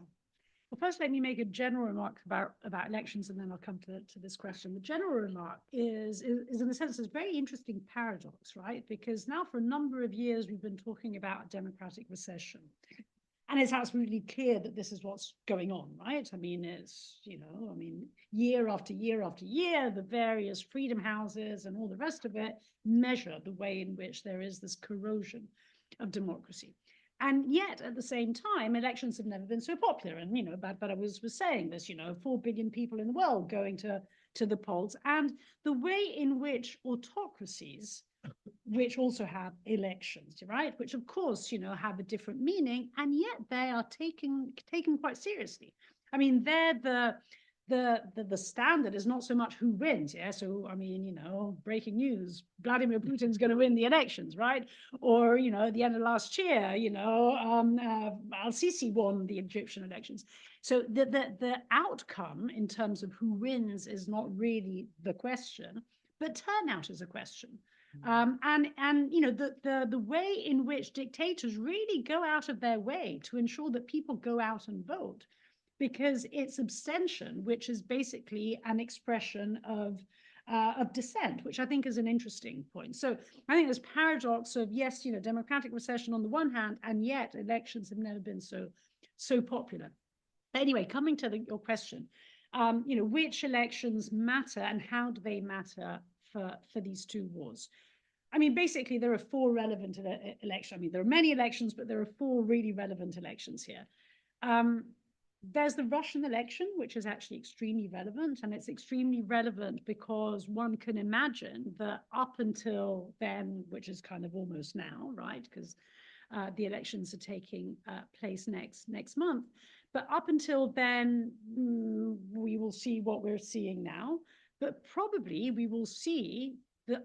Speaker 5: Well, first, let me make a general remark about elections, and then I'll come to this question. The general remark is in a sense, a very interesting paradox, right? Because now for a number of years, we've been talking about democratic recession. And it's absolutely clear that this is what's going on, right? I mean, it's, year after year after year, the various freedom houses and all the rest of it measure the way in which there is this corrosion of democracy. And yet, at the same time, elections have never been so popular. And, but I was saying this, 4 billion people in the world going to the polls. And the way in which autocracies, which also have elections, right? Which of course, have a different meaning, and yet they are taken quite seriously. I mean, they're the standard is not so much who wins, yeah. So I mean, breaking news: Vladimir Putin's going to win the elections, right? Or at the end of last year, Al-Sisi won the Egyptian elections. So the outcome in terms of who wins is not really the question, but turnout is a question. And the way in which dictators really go out of their way to ensure that people go out and vote, because it's abstention, which is basically an expression of dissent, which I think is an interesting point. So I think this paradox of, yes, democratic recession on the one hand, and yet elections have never been so popular. Anyway, coming to your question, which elections matter and how do they matter for these two wars? I mean, basically, there are 4 relevant elections. I mean, there are many elections, but there are 4 really relevant elections here. There's the Russian election, which is actually extremely relevant, and it's extremely relevant because one can imagine that up until then, which is kind of almost now, right? Because the elections are taking place next month. But up until then, we will see what we're seeing now. But probably we will see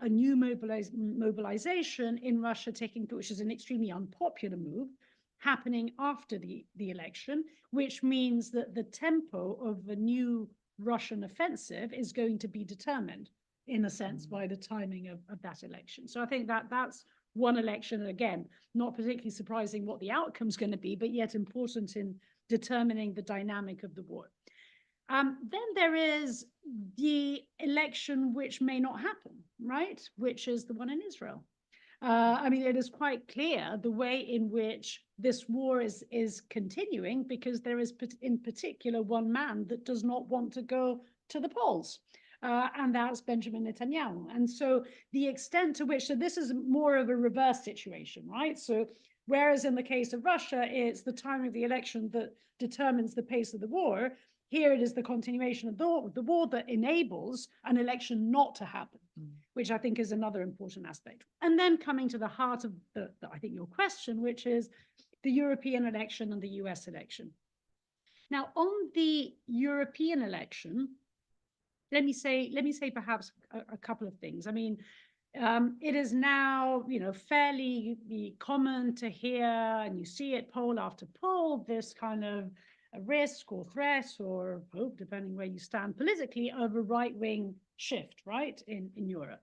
Speaker 5: a new mobilization in Russia taking place, which is an extremely unpopular move, happening after the election, which means that the tempo of a new Russian offensive is going to be determined, in a sense, by the timing of that election. So I think that's one election, again, not particularly surprising what the outcome is going to be, but yet important in determining the dynamic of the war. Then there is the election which may not happen, right? Which is the one in Israel. I mean, it is quite clear the way in which this war is continuing, because there is in particular one man that does not want to go to the polls, and that's Benjamin Netanyahu. And so the extent to which, so this is more of a reverse situation, right? So whereas in the case of Russia, it's the time of the election that determines the pace of the war, here it is the continuation of the war that enables an election not to happen, which I think is another important aspect. And then coming to the heart of I think your question, which is the European election and the US election. Now, on the European election, let me say perhaps a couple of things. I mean, it is now, fairly common to hear, and you see it poll after poll, this kind of a risk or threat or hope, depending where you stand politically, of a right-wing shift, right, in Europe.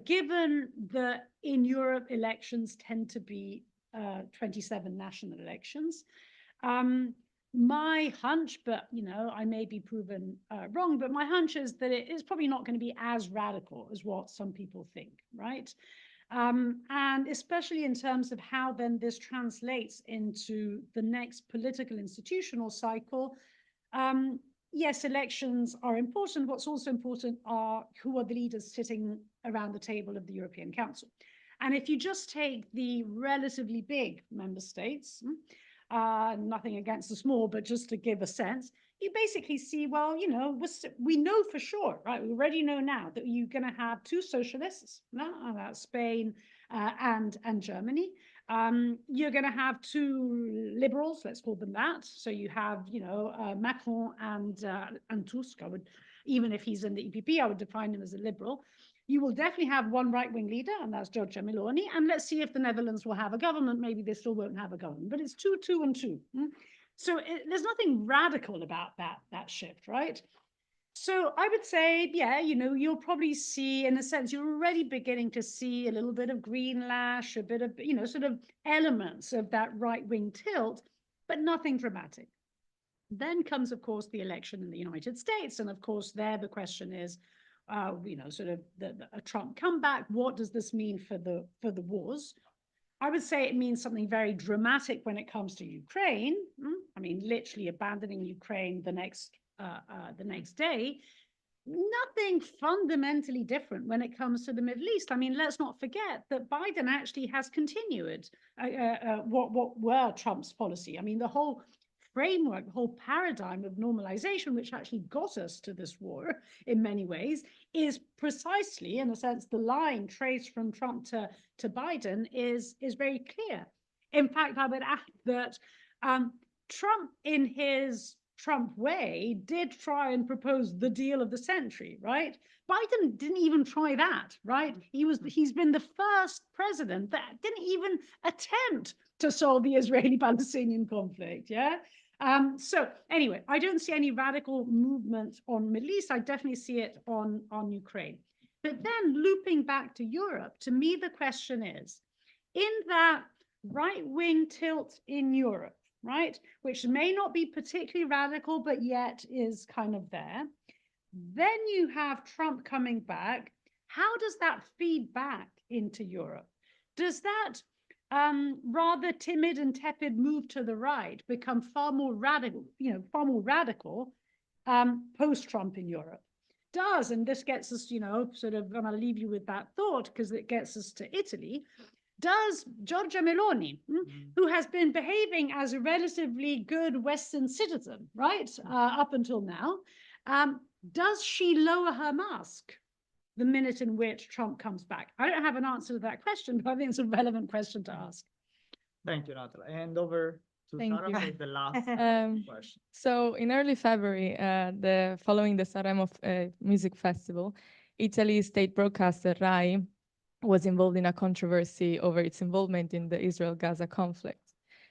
Speaker 5: Given that in Europe elections tend to be 27 national elections, my hunch, but I may be proven wrong, but my hunch is that it is probably not going to be as radical as what some people think, right? And especially in terms of how then this translates into the next political institutional cycle, yes, elections are important. What's also important are who are the leaders sitting around the table of the European Council. And if you just take the relatively big member states, nothing against the small, but just to give a sense, you basically see, well, you know, we know for sure, right? We already know now that you're going to have two socialists, that's Spain and Germany. You're going to have two liberals, let's call them that. So you have, you know, Macron and Tusk. I would, even if he's in the EPP, I would define him as a liberal. You will definitely have one right-wing leader, and that's Giorgia Meloni. And let's see if the Netherlands will have a government. Maybe they still won't have a government, but it's 2, 2, and 2. So there's nothing radical about that shift, right? So I would say, yeah, you know, you'll probably see, in a sense, you're already beginning to see a little bit of green lash, a bit of, you know, sort of elements of that right-wing tilt, but nothing dramatic. Then comes, of course, the election in the United States. And of course, there the question is, you know, sort of a Trump comeback. What does this mean for the wars? I would say it means something very dramatic when it comes to Ukraine. I mean, literally abandoning Ukraine the next day. Nothing fundamentally different when it comes to the Middle East. I mean, let's not forget that Biden actually has continued what were Trump's policy. I mean, the whole framework, the whole paradigm of normalization, which actually got us to this war in many ways, is precisely, in a sense, the line traced from Trump to Biden is very clear. In fact, I would add that Trump, in his Trump way, did try and propose the deal of the century, right? Biden didn't even try that, right? He's been the first president that didn't even attempt to solve the Israeli-Palestinian conflict, yeah? So anyway, I don't see any radical movement on Middle East. I definitely see it on Ukraine. But then looping back to Europe, to me, the question is, in that right-wing tilt in Europe, right, which may not be particularly radical, but yet is kind of there, then you have Trump coming back. How does that feed back into Europe? Does that rather timid and tepid move to the right become far more radical, post-Trump in Europe? Does, and this gets us, you know, sort of, I'm going to leave you with that thought because it gets us to Italy. Does Giorgia Meloni, who has been behaving as a relatively good Western citizen, right, up until now, does she lower her mask the minute in which Trump comes back? I don't have an answer to that question, but I think it's a relevant question to ask.
Speaker 3: Thank you, Nathalie. And over to
Speaker 7: Thank
Speaker 3: Sarah
Speaker 7: you.
Speaker 3: for the last question.
Speaker 7: So in early February, following the Sanremo Music Festival, Italy's state broadcaster Rai was involved in a controversy over its involvement in the Israel-Gaza conflict.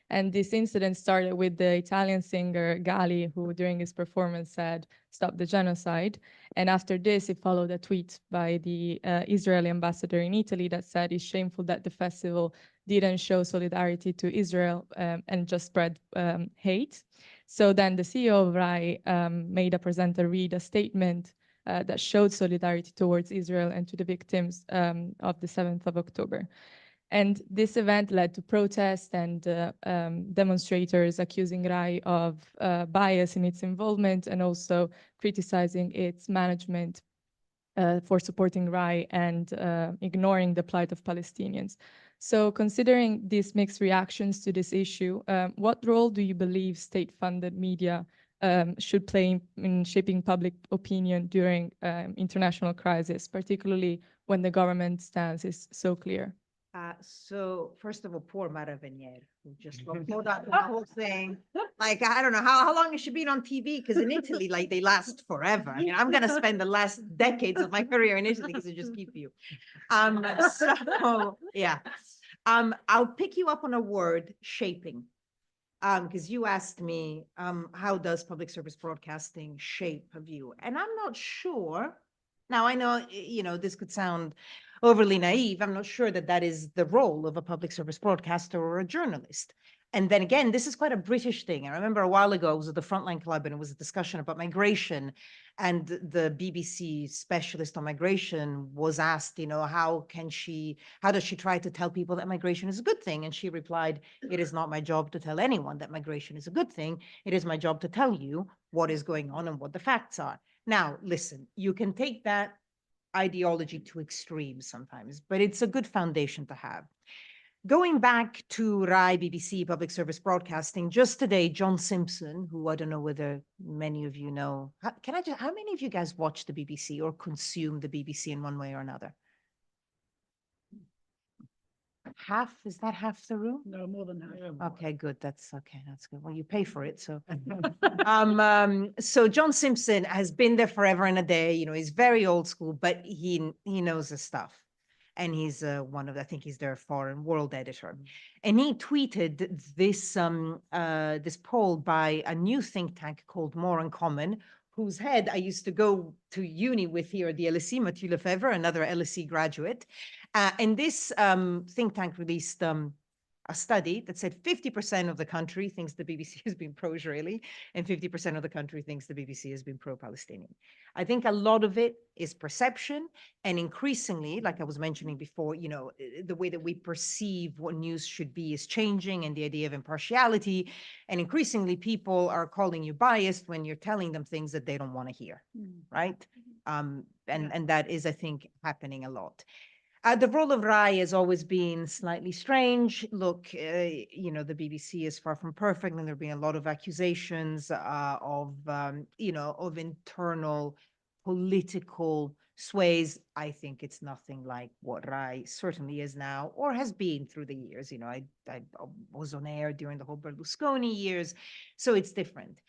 Speaker 7: And this incident started with the Italian singer Gali, who during his performance said, "Stop the genocide." And after this, it followed a tweet by the Israeli ambassador in Italy that said it's shameful that the festival didn't show solidarity to Israel and just spread hate. So then the CEO of Rai made a presenter read a statement that showed solidarity towards Israel and to the victims of the 7th of October. And this event led to protests and demonstrators accusing Rai of bias in its involvement and also criticizing its management for supporting Rai and ignoring the plight of Palestinians. So considering these mixed reactions to this issue, what role do you believe state-funded media should play in shaping public opinion during international crisis, particularly when the government stance is so clear?
Speaker 6: So first of all, poor Mara Venier, who just got pulled out the whole thing. Like, I don't know, how long has she been on TV? Because in Italy, like, they last forever. I mean, I'm going to spend the last decades of my career in Italy because they just keep you. So, yeah. I'll pick you up on a word, shaping. Because you asked me, how does public service broadcasting shape a view? And I'm not sure. Now, I know, you know, this could sound overly naive. I'm not sure that that is the role of a public service broadcaster or a journalist. And then again, this is quite a British thing. I remember a while ago, I was at the Frontline Club and it was a discussion about migration. And the BBC specialist on migration was asked, you know, how does she try to tell people that migration is a good thing? And she replied, it is not my job to tell anyone that migration is a good thing. It is my job to tell you what is going on and what the facts are. Now, listen, you can take that ideology to extremes sometimes, but it's a good foundation to have. Going back to RAI, BBC, Public Service Broadcasting, just today, John Simpson, who I don't know whether many of you know, how many of you guys watch the BBC or consume the BBC in one way or another? Half? Is that half the room?
Speaker 5: No, more than half.
Speaker 6: Okay, good. That's okay. That's good. Well, you pay for it, so. So John Simpson has been there forever and a day. You know, he's very old school, but he knows his stuff. And he's I think he's their foreign world editor. And he tweeted this this poll by a new think tank called More in Common, whose head I used to go to uni with here at the LSE, Mathieu Lefebvre, another LSE graduate. And this think tank released a study that said 50% of the country thinks the BBC has been pro-Israeli and 50% of the country thinks the BBC has been pro-Palestinian. I think a lot of it is perception, and increasingly, like I was mentioning before, you know, the way that we perceive what news should be is changing, and the idea of impartiality, and increasingly people are calling you biased when you're telling them things that they don't want to hear, right? And that is, I think, happening a lot. The role of RAI has always been slightly strange. Look, you know, the BBC is far from perfect, and there have been a lot of accusations of internal political sways. I think it's nothing like what RAI certainly is now, or has been through the years. You know, I was on air during the whole Berlusconi years, so it's different.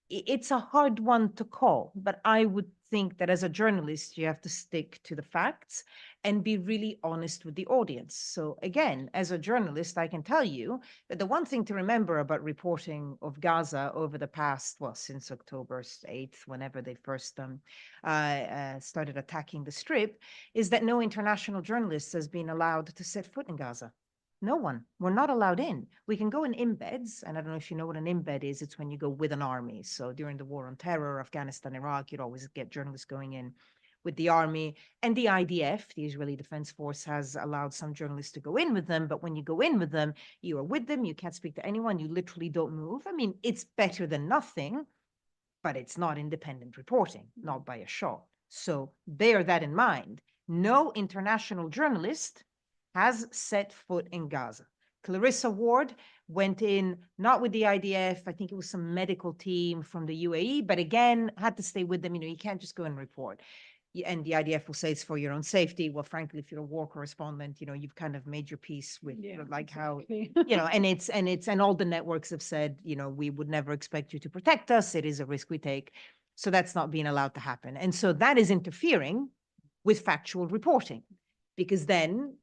Speaker 6: It's a hard one to call, but I would think that as a journalist, you have to stick to the facts and be really honest with the audience. So again, as a journalist, I can tell you that the one thing to remember about reporting of Gaza over the past, well, since October 8th, whenever they first started attacking the Strip, is that no international journalist has been allowed to set foot in Gaza. No one. We're not allowed in. We can go in embeds, and I don't know if you know what an embed is. It's when you go with an army. So during the war on terror, Afghanistan, Iraq, you'd always get journalists going in with the army. And the IDF, the Israeli Defense Force, has allowed some journalists to go in with them. But when you go in with them, you are with them. You can't speak to anyone. You literally don't move. I mean, it's better than nothing, but it's not independent reporting, not by a shot. So bear that in mind. No international journalist has set foot in Gaza. Clarissa Ward went in, not with the IDF, I think it was some medical team from the UAE, but again, had to stay with them. You know, you can't just go and report. And the IDF will say it's for your own safety. Well, frankly, if you're a war correspondent, you know, you've kind of made your peace with like how, you know, and all the networks have said, you know, we would never expect you to protect us. It is a risk we take. So that's not being allowed to happen. And so that is interfering with factual reporting, because then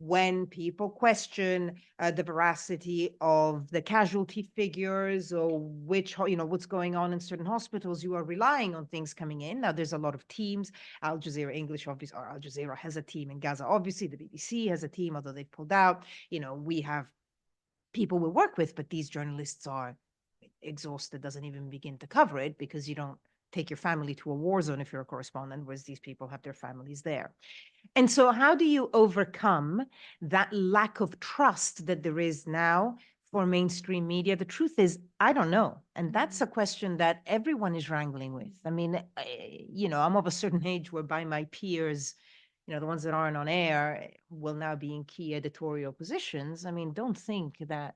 Speaker 6: when people question the veracity of the casualty figures or what's going on in certain hospitals, you are relying on things coming in. Now, there's a lot of teams. Al Jazeera English, obviously, or Al Jazeera has a team in Gaza. Obviously, the BBC has a team, although they've pulled out. You know, we have people we work with, but these journalists are exhausted, doesn't even begin to cover it, because you don't take your family to a war zone if you're a correspondent, whereas these people have their families there. And so how do you overcome that lack of trust that there is now for mainstream media? The truth is, I don't know. And that's a question that everyone is wrangling with. I mean, you know, I'm of a certain age whereby my peers, you know, the ones that aren't on air, will now be in key editorial positions. I mean, don't think that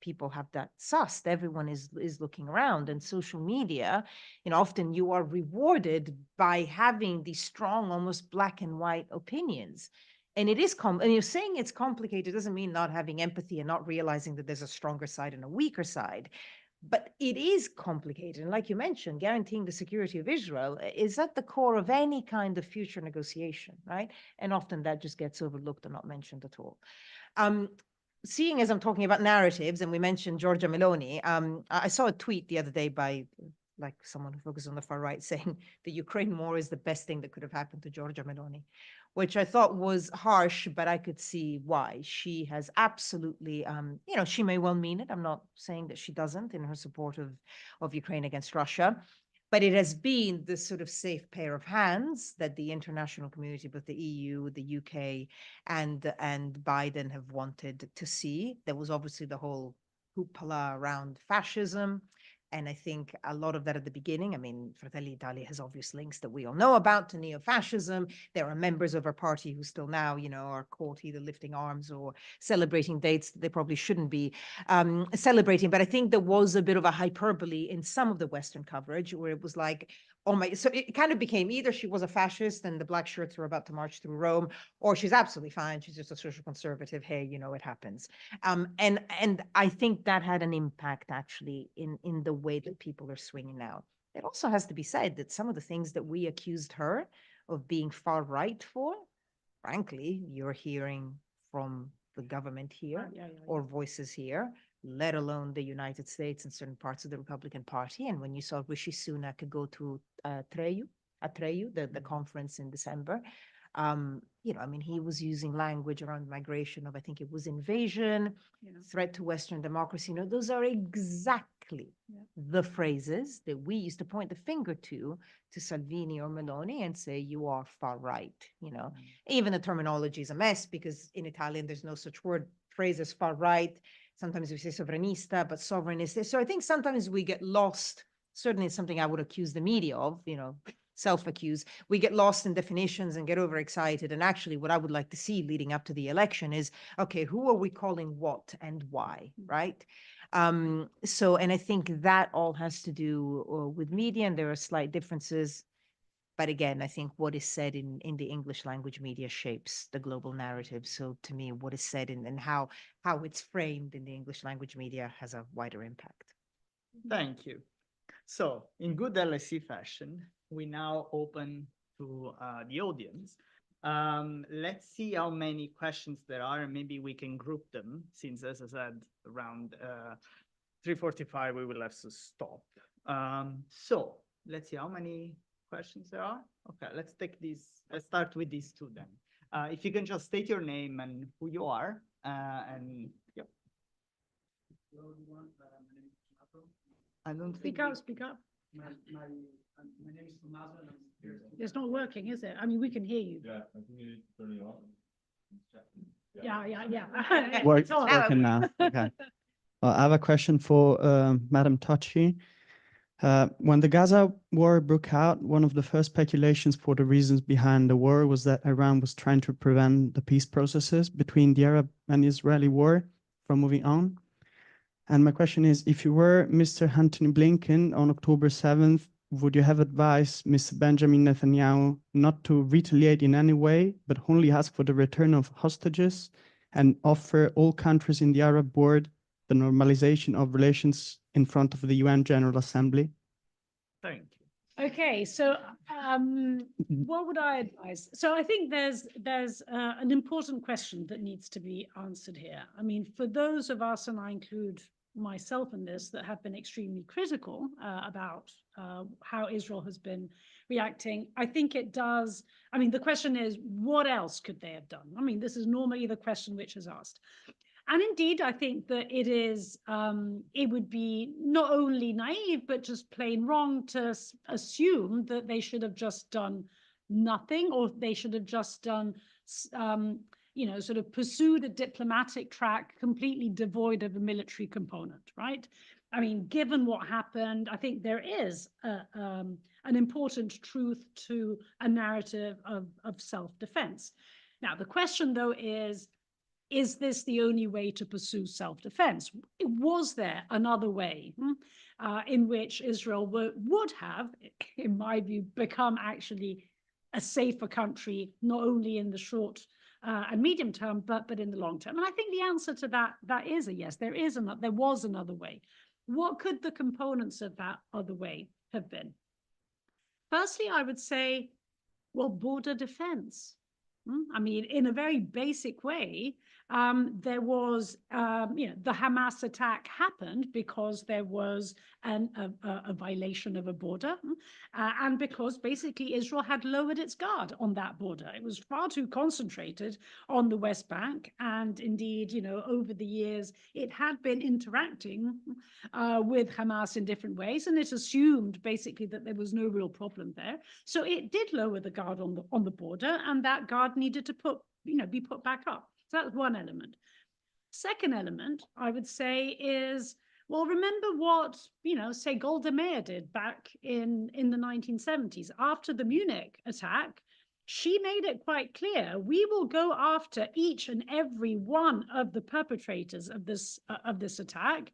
Speaker 6: people have that sussed. Everyone is looking around, and social media, you know, often you are rewarded by having these strong, almost black and white opinions. And it is and you're saying it's complicated doesn't mean not having empathy and not realizing that there's a stronger side and a weaker side. But it is complicated. And like you mentioned, guaranteeing the security of Israel is at the core of any kind of future negotiation, right? And often that just gets overlooked or not mentioned at all. Seeing as I'm talking about narratives, and we mentioned Giorgia Meloni, I saw a tweet the other day by like someone who focuses on the far right, saying the Ukraine war is the best thing that could have happened to Giorgia Meloni, which I thought was harsh, but I could see why. She has absolutely, you know, she may well mean it. I'm not saying that she doesn't in her support of Ukraine against Russia, but it has been this sort of safe pair of hands that the international community, both the EU, the UK, and Biden have wanted to see. There was obviously the whole hoopla around fascism. And I think a lot of that at the beginning, I mean, Fratelli d'Italia has obvious links that we all know about to neo-fascism. There are members of our party who still now, you know, are caught either lifting arms or celebrating dates that they probably shouldn't be celebrating. But I think there was a bit of a hyperbole in some of the Western coverage where it was like, oh my, so it kind of became either she was a fascist and the black shirts were about to march through Rome, or she's absolutely fine. She's just a social conservative. Hey, you know, it happens. And I think that had an impact actually in the way that people are swinging now. It also has to be said that some of the things that we accused her of being far right for, frankly, you're hearing from the government here or voices here, let alone the United States and certain parts of the Republican Party. And when you saw Rishi Sunak go to Atreyu, the conference in December, you know, I mean, he was using language around migration of, I think it was invasion, threat to Western democracy. You know, those are exactly the phrases that we used to point the finger to Salvini or Meloni and say, you are far right, you know. Even the terminology is a mess because in Italian, there's no such phrase as far right. Sometimes we say sovranista, but sovereignist. So I think sometimes we get lost. Certainly it's something I would accuse the media of, you know, self-accuse. We get lost in definitions and get overexcited. And actually what I would like to see leading up to the election is, okay, who are we calling what and why, right? So, and I think that all has to do with media, and there are slight differences. But again, I think what is said in the English language media shapes the global narrative. So to me, what is said and how it's framed in the English language media has a wider impact.
Speaker 3: Thank you. So in good LSE fashion, we now open to the audience. Let's see how many questions there are, and maybe we can group them, since, as I said, around 3:45 we will have to stop. So let's see how many questions there are. Okay, let's take these. Let's start with these two then. If you can just state your name and who you are, and yep.
Speaker 8: Hello, everyone. My name is Tommaso.
Speaker 3: I don't think.
Speaker 5: Speak up.
Speaker 8: My name is Tommaso, and I'm here.
Speaker 5: It's not working, is it? I mean, we can hear you.
Speaker 1: Yeah, I think you need to turn it on.
Speaker 5: Yeah.
Speaker 8: It's working now. Okay. I have a question for Madam Tocci. When the Gaza war broke out, one of the first speculations for the reasons behind the war was that Iran was trying to prevent the peace processes between the Arab and Israeli war from moving on. And my question is, if you were Mr. Antony Blinken on October 7th, would you have advised Mr. Benjamin Netanyahu not to retaliate in any way, but only ask for the return of hostages and offer all countries in the Arab world the normalization of relations in front of the UN General Assembly?
Speaker 3: Thank you.
Speaker 5: Okay, so what would I advise? So I think there's an important question that needs to be answered here. I mean, for those of us, and I include myself in this, that have been extremely critical about how Israel has been reacting, I think it does. I mean, the question is, what else could they have done? I mean, this is normally the question which is asked. And indeed, I think that it would be not only naive, but just plain wrong to assume that they should have just done nothing, or they should have just done, sort of pursued a diplomatic track completely devoid of a military component, right? I mean, given what happened, I think there is an important truth to a narrative of self-defense. Now, the question, though, is this the only way to pursue self-defense? Was there another way in which Israel would have, in my view, become actually a safer country, not only in the short and medium term, but in the long term? And I think the answer to that is a yes. There was another way. What could the components of that other way have been? Firstly, I would say, well, border defense. I mean, in a very basic way, there was, the Hamas attack happened because there was a violation of a border, and because basically Israel had lowered its guard on that border. It was far too concentrated on the West Bank, and indeed, over the years, it had been interacting with Hamas in different ways, and it assumed basically that there was no real problem there. So it did lower the guard on the border, and that guard needed to be put back up. So that's one element. Second element, I would say, is, well, remember what, say Golda Meir did back in the 1970s. After the Munich attack, she made it quite clear, we will go after each and every one of the perpetrators of this attack,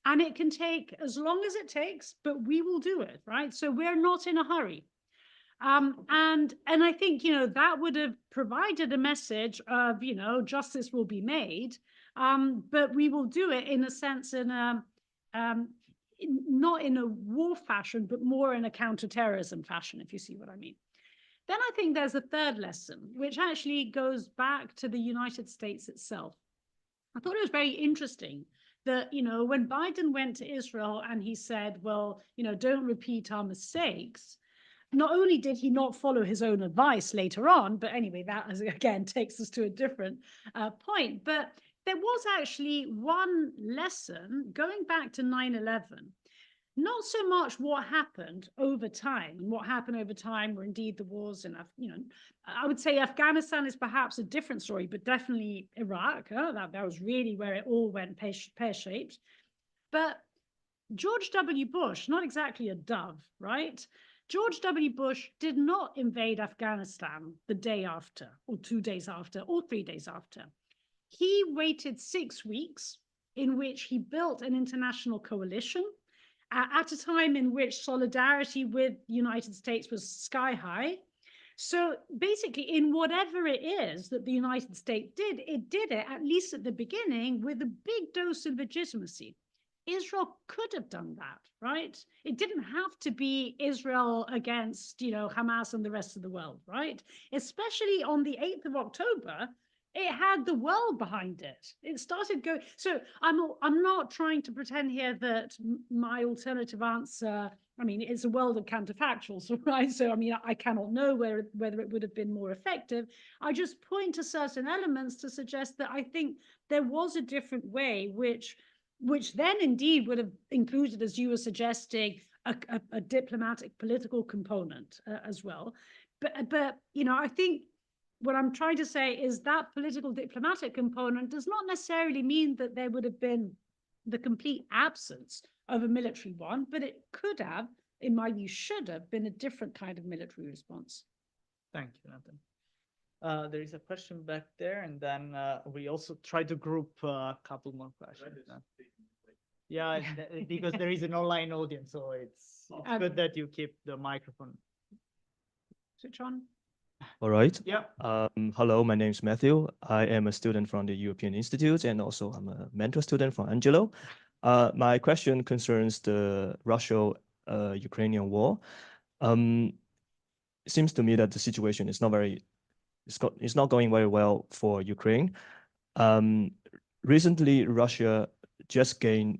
Speaker 5: and it can take as long as it takes, but we will do it, right? So we're not in a hurry. And I think, that would have provided a message of, justice will be made, but we will do it in a sense, not in a war fashion, but more in a counterterrorism fashion, if you see what I mean. Then I think there's a third lesson, which actually goes back to the United States itself. I thought it was very interesting that, when Biden went to Israel and he said, well, don't repeat our mistakes, not only did he not follow his own advice later on, but anyway, that again takes us to a different point. But there was actually one lesson going back to 9/11, not so much what happened over time, and what happened over time were indeed the wars in, I would say Afghanistan is perhaps a different story, but definitely Iraq, that was really where it all went pear-shaped. But George W. Bush, not exactly a dove, right? George W. Bush did not invade Afghanistan the day after, or 2 days after, or 3 days after. He waited 6 weeks in which he built an international coalition at a time in which solidarity with the United States was sky high. So basically, in whatever it is that the United States did, it did it, at least at the beginning, with a big dose of legitimacy. Israel could have done that, right? It didn't have to be Israel against, Hamas and the rest of the world, right? Especially on the 8th of October, it had the world behind it. It started going. So I'm not trying to pretend here that my alternative answer, it's a world of counterfactuals, right? So, I cannot know whether it would have been more effective. I just point to certain elements to suggest that I think there was a different way, which then indeed would have included, as you were suggesting, a diplomatic political component as well. But I think what I'm trying to say is that political diplomatic component does not necessarily mean that there would have been the complete absence of a military one, but it could have, in my view, should have been a different kind of military response.
Speaker 3: Thank you, Nathan. There is a question back there, and then we also try to group a couple more questions. Yeah, because there is an online audience, so it's good that you keep the microphone.
Speaker 5: Switch on.
Speaker 9: All right.
Speaker 3: Yeah.
Speaker 9: Hello, my name is Matthew. I am a student from the European Institute, and also I'm a mentor student from Angelo. My question concerns the Russia-Ukrainian war. It seems to me that the situation is it's not going very well for Ukraine. Recently, Russia just gained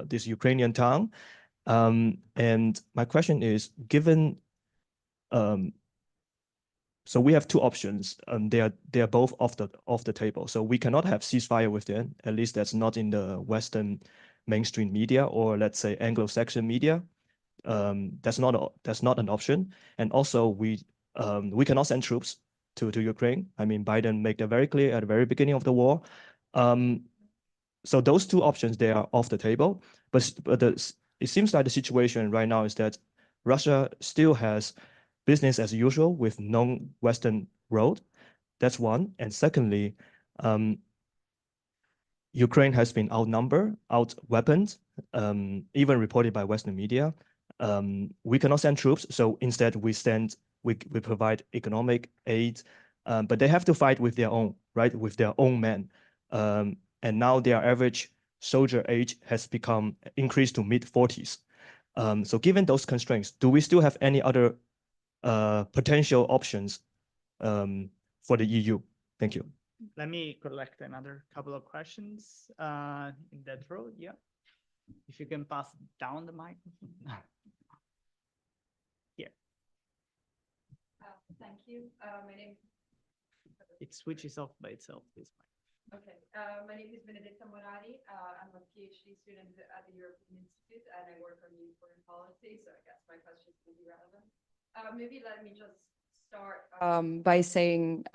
Speaker 9: this Ukrainian town, and my question is, given so we have two options. They are both off the table. So we cannot have ceasefire with them. At least that's not in the Western mainstream media, or let's say Anglo-Saxon media. That's not an option. And also we cannot send troops to Ukraine. Biden made that very clear at the very beginning of the war. So those two options, they are off the table. But it seems like the situation right now is that Russia still has business as usual with non-Western road. That's one. And secondly, Ukraine has been outnumbered, out-weaponed, even reported by Western media. We cannot send troops, so instead we provide economic aid, but they have to fight with their own, right? With their own men. And now their average soldier age has increased to mid-40s. So given those constraints, do we still have any other potential options for the EU? Thank you.
Speaker 3: Let me collect another couple of questions in that row. Yeah. If you can pass down the microphone. Here.
Speaker 4: Thank you. My name.
Speaker 3: It switches off by itself, this mic.
Speaker 4: Okay. My name is Benedetta Morari. I'm a PhD student at the European Institute, and I work on new foreign policy. So I guess my questions will be relevant. Maybe let me just start by saying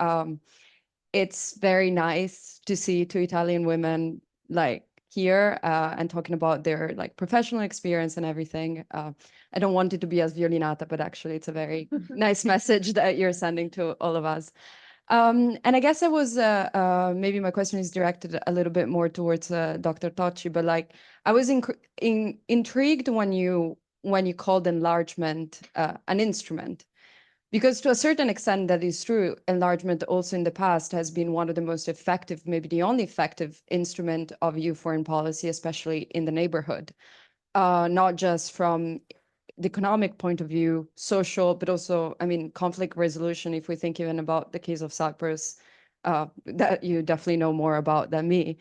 Speaker 4: it's very nice to see two Italian women like here and talking about their like professional experience and everything. I don't want it to be as violinata, but actually it's a very nice message that you're sending to all of us. And I guess I was maybe my question is directed a little bit more towards Dr. Tocci, but like I was intrigued when you called enlargement an instrument. Because to a certain extent, that is true. Enlargement also in the past has been one of the most effective, maybe the only effective instrument of EU foreign policy, especially in the neighborhood, not just from the economic point of view, social, but also, I mean, conflict resolution, if we think even about the case of Cyprus, that you definitely know more about than me.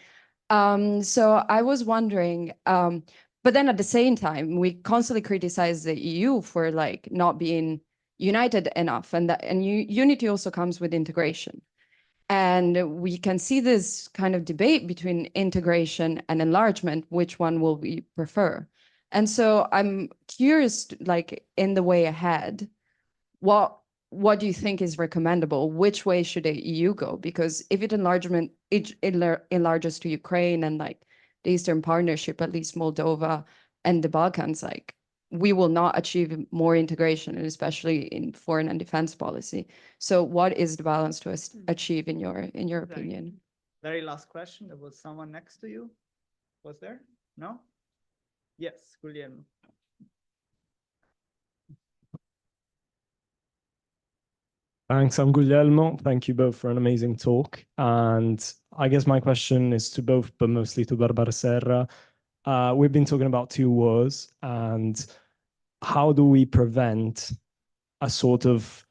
Speaker 4: So I was wondering, but then at the same time, we constantly criticize the EU for like not being united enough, and unity also comes with integration. And we can see this kind of debate between integration and enlargement, which one will we prefer? And so I'm curious, like in the way ahead, what do you think is recommendable? Which way should the EU go? Because if it enlarges to Ukraine and like the Eastern Partnership, at least Moldova and the Balkans, like we will not achieve more integration, and especially in foreign and defense policy. So what is the balance to achieve in your opinion?
Speaker 3: Very last question. There was someone next to you. Was there? No? Yes, Guglielmo.
Speaker 10: Thanks, I'm Guglielmo. Thank you both for an amazing talk. And I guess my question is to both, but mostly to Barbara Serra. We've been talking about two wars, and how do we prevent a sort of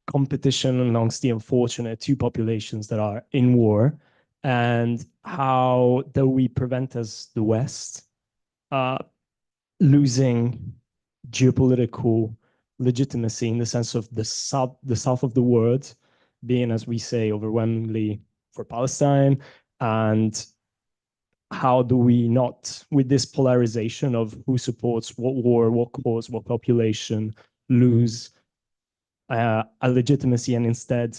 Speaker 10: competition amongst the unfortunate two populations that are in war? And how do we prevent, as the West, losing geopolitical legitimacy in the sense of the south of the world being, as we say, overwhelmingly for Palestine? And how do we not, with this polarization of who supports what war, what cause, what population, lose a legitimacy, and instead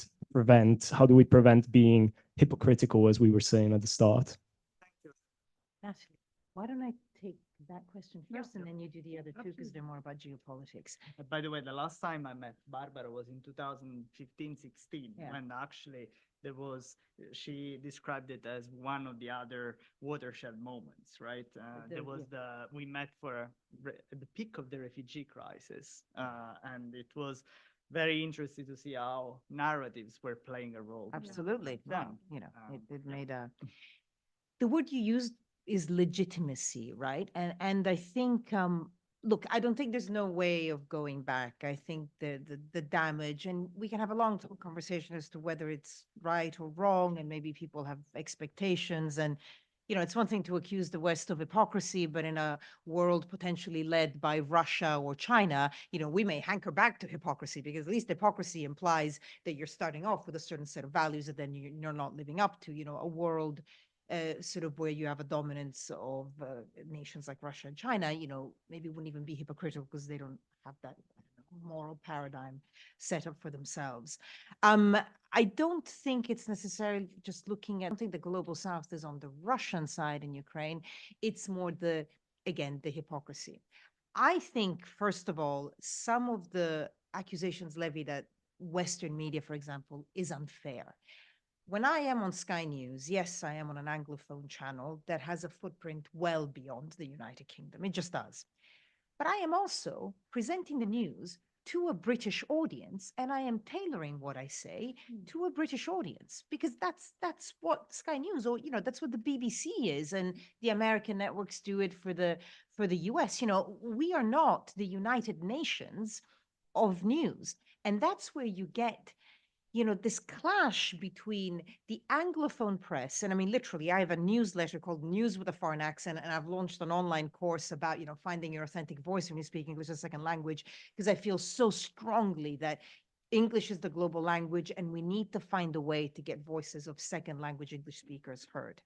Speaker 10: how do we prevent being hypocritical, as we were saying at the start?
Speaker 3: Thank you.
Speaker 6: Natalie, why don't I take that question first, and then you do the other two, because they're more about geopolitics.
Speaker 3: By the way, the last time I met Barbara was in 2015-16, when actually she described it as one of the other watershed moments, right? We met for the peak of the refugee crisis, and it was very interesting to see how narratives were playing a role.
Speaker 6: Absolutely. Well, it made the word you used is legitimacy, right? And I think, look, I don't think there's no way of going back. I think the damage, and we can have a long conversation as to whether it's right or wrong, and maybe people have expectations. And, it's one thing to accuse the West of hypocrisy, but in a world potentially led by Russia or China, we may hanker back to hypocrisy, because at least hypocrisy implies that you're starting off with a certain set of values that then you're not living up to. A world sort of where you have a dominance of nations like Russia and China, maybe wouldn't even be hypocritical because they don't have that moral paradigm set up for themselves. I don't think it's necessarily just looking at, I don't think the global South is on the Russian side in Ukraine. It's more the hypocrisy. I think, first of all, some of the accusations levied at Western media, for example, is unfair. When I am on Sky News, yes, I am on an Anglophone channel that has a footprint well beyond the United Kingdom. It just does. But I am also presenting the news to a British audience, and I am tailoring what I say to a British audience, because that's what Sky News, or that's what the BBC is, and the American networks do it for the US. We are not the United Nations of news, and that's where you get this clash between the Anglophone press, and I mean, literally, I have a newsletter called News with a Foreign Accent, and I've launched an online course about, finding your authentic voice when you speak English as a second language, because I feel so strongly that English is the global language, and we need to find a way to get voices of second language English speakers heard.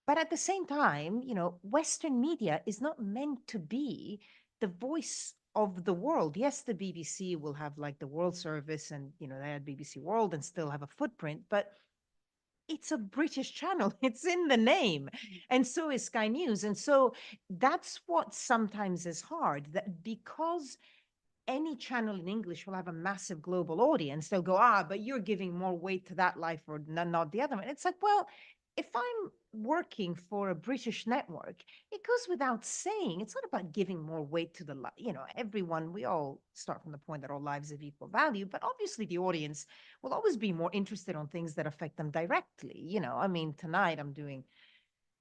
Speaker 6: But at the same time, Western media is not meant to be the voice of the world. Yes, the BBC will have like the World Service and, they had BBC World and still have a footprint, but it's a British channel. It's in the name. And so is Sky News. And so that's what sometimes is hard, that because any channel in English will have a massive global audience, they'll go, but you're giving more weight to that life or not the other one. It's like, well, if I'm working for a British network, it goes without saying, it's not about giving more weight to the, everyone, we all start from the point that all lives have equal value, but obviously the audience will always be more interested on things that affect them directly. I mean, tonight I'm doing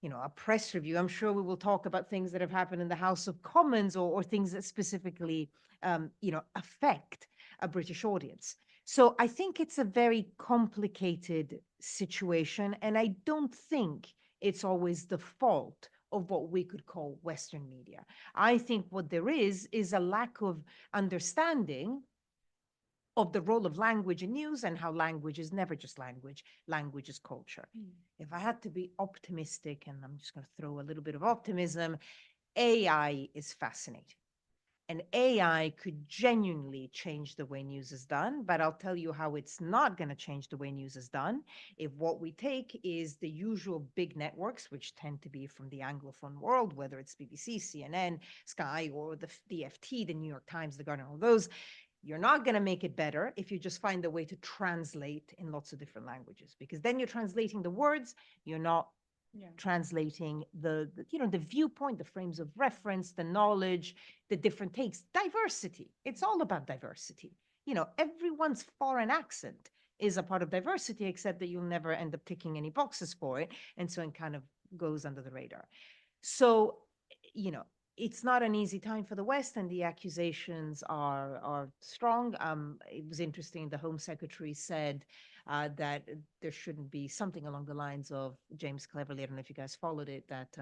Speaker 6: a press review. I'm sure we will talk about things that have happened in the House of Commons or things that specifically, affect a British audience. So I think it's a very complicated situation, and I don't think it's always the fault of what we could call Western media. I think what there is a lack of understanding of the role of language in news and how language is never just language, language is culture. If I had to be optimistic, and I'm just going to throw a little bit of optimism, AI is fascinating. And AI could genuinely change the way news is done, but I'll tell you how it's not going to change the way news is done. If what we take is the usual big networks, which tend to be from the Anglophone world, whether it's BBC, CNN, Sky, or the FT, the New York Times, the Guardian, all those, you're not going to make it better if you just find a way to translate in lots of different languages, because then you're translating the words, you're not translating the viewpoint, the frames of reference, the knowledge, the different takes, diversity. It's all about diversity. Everyone's foreign accent is a part of diversity, except that you'll never end up ticking any boxes for it. And so it kind of goes under the radar. So, it's not an easy time for the West, and the accusations are strong. It was interesting, the Home Secretary said that there shouldn't be something along the lines of James Cleverly, I don't know if you guys followed it, that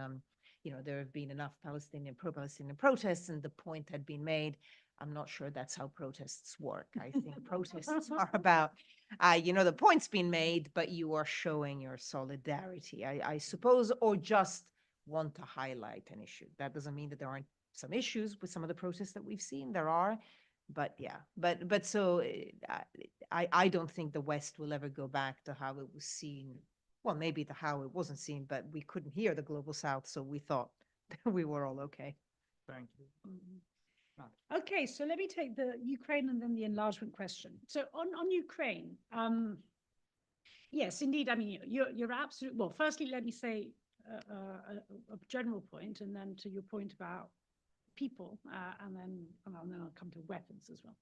Speaker 6: there have been enough pro-Palestinian protests, and the point had been made. I'm not sure that's how protests work. I think protests are about, the point's been made, but you are showing your solidarity, I suppose, or just want to highlight an issue. That doesn't mean that there aren't some issues with some of the protests that we've seen. There are, but yeah, but so I don't think the West will ever go back to how it was seen. Well, maybe how it wasn't seen, but we couldn't hear the global South, so we thought we were all okay.
Speaker 2: Thank you.
Speaker 5: Okay, so let me take the Ukraine and then the enlargement question. So on Ukraine, yes, indeed. I mean, you're absolutely, well, firstly, let me say a general point, and then to your point about people, and then I'll come to weapons as well.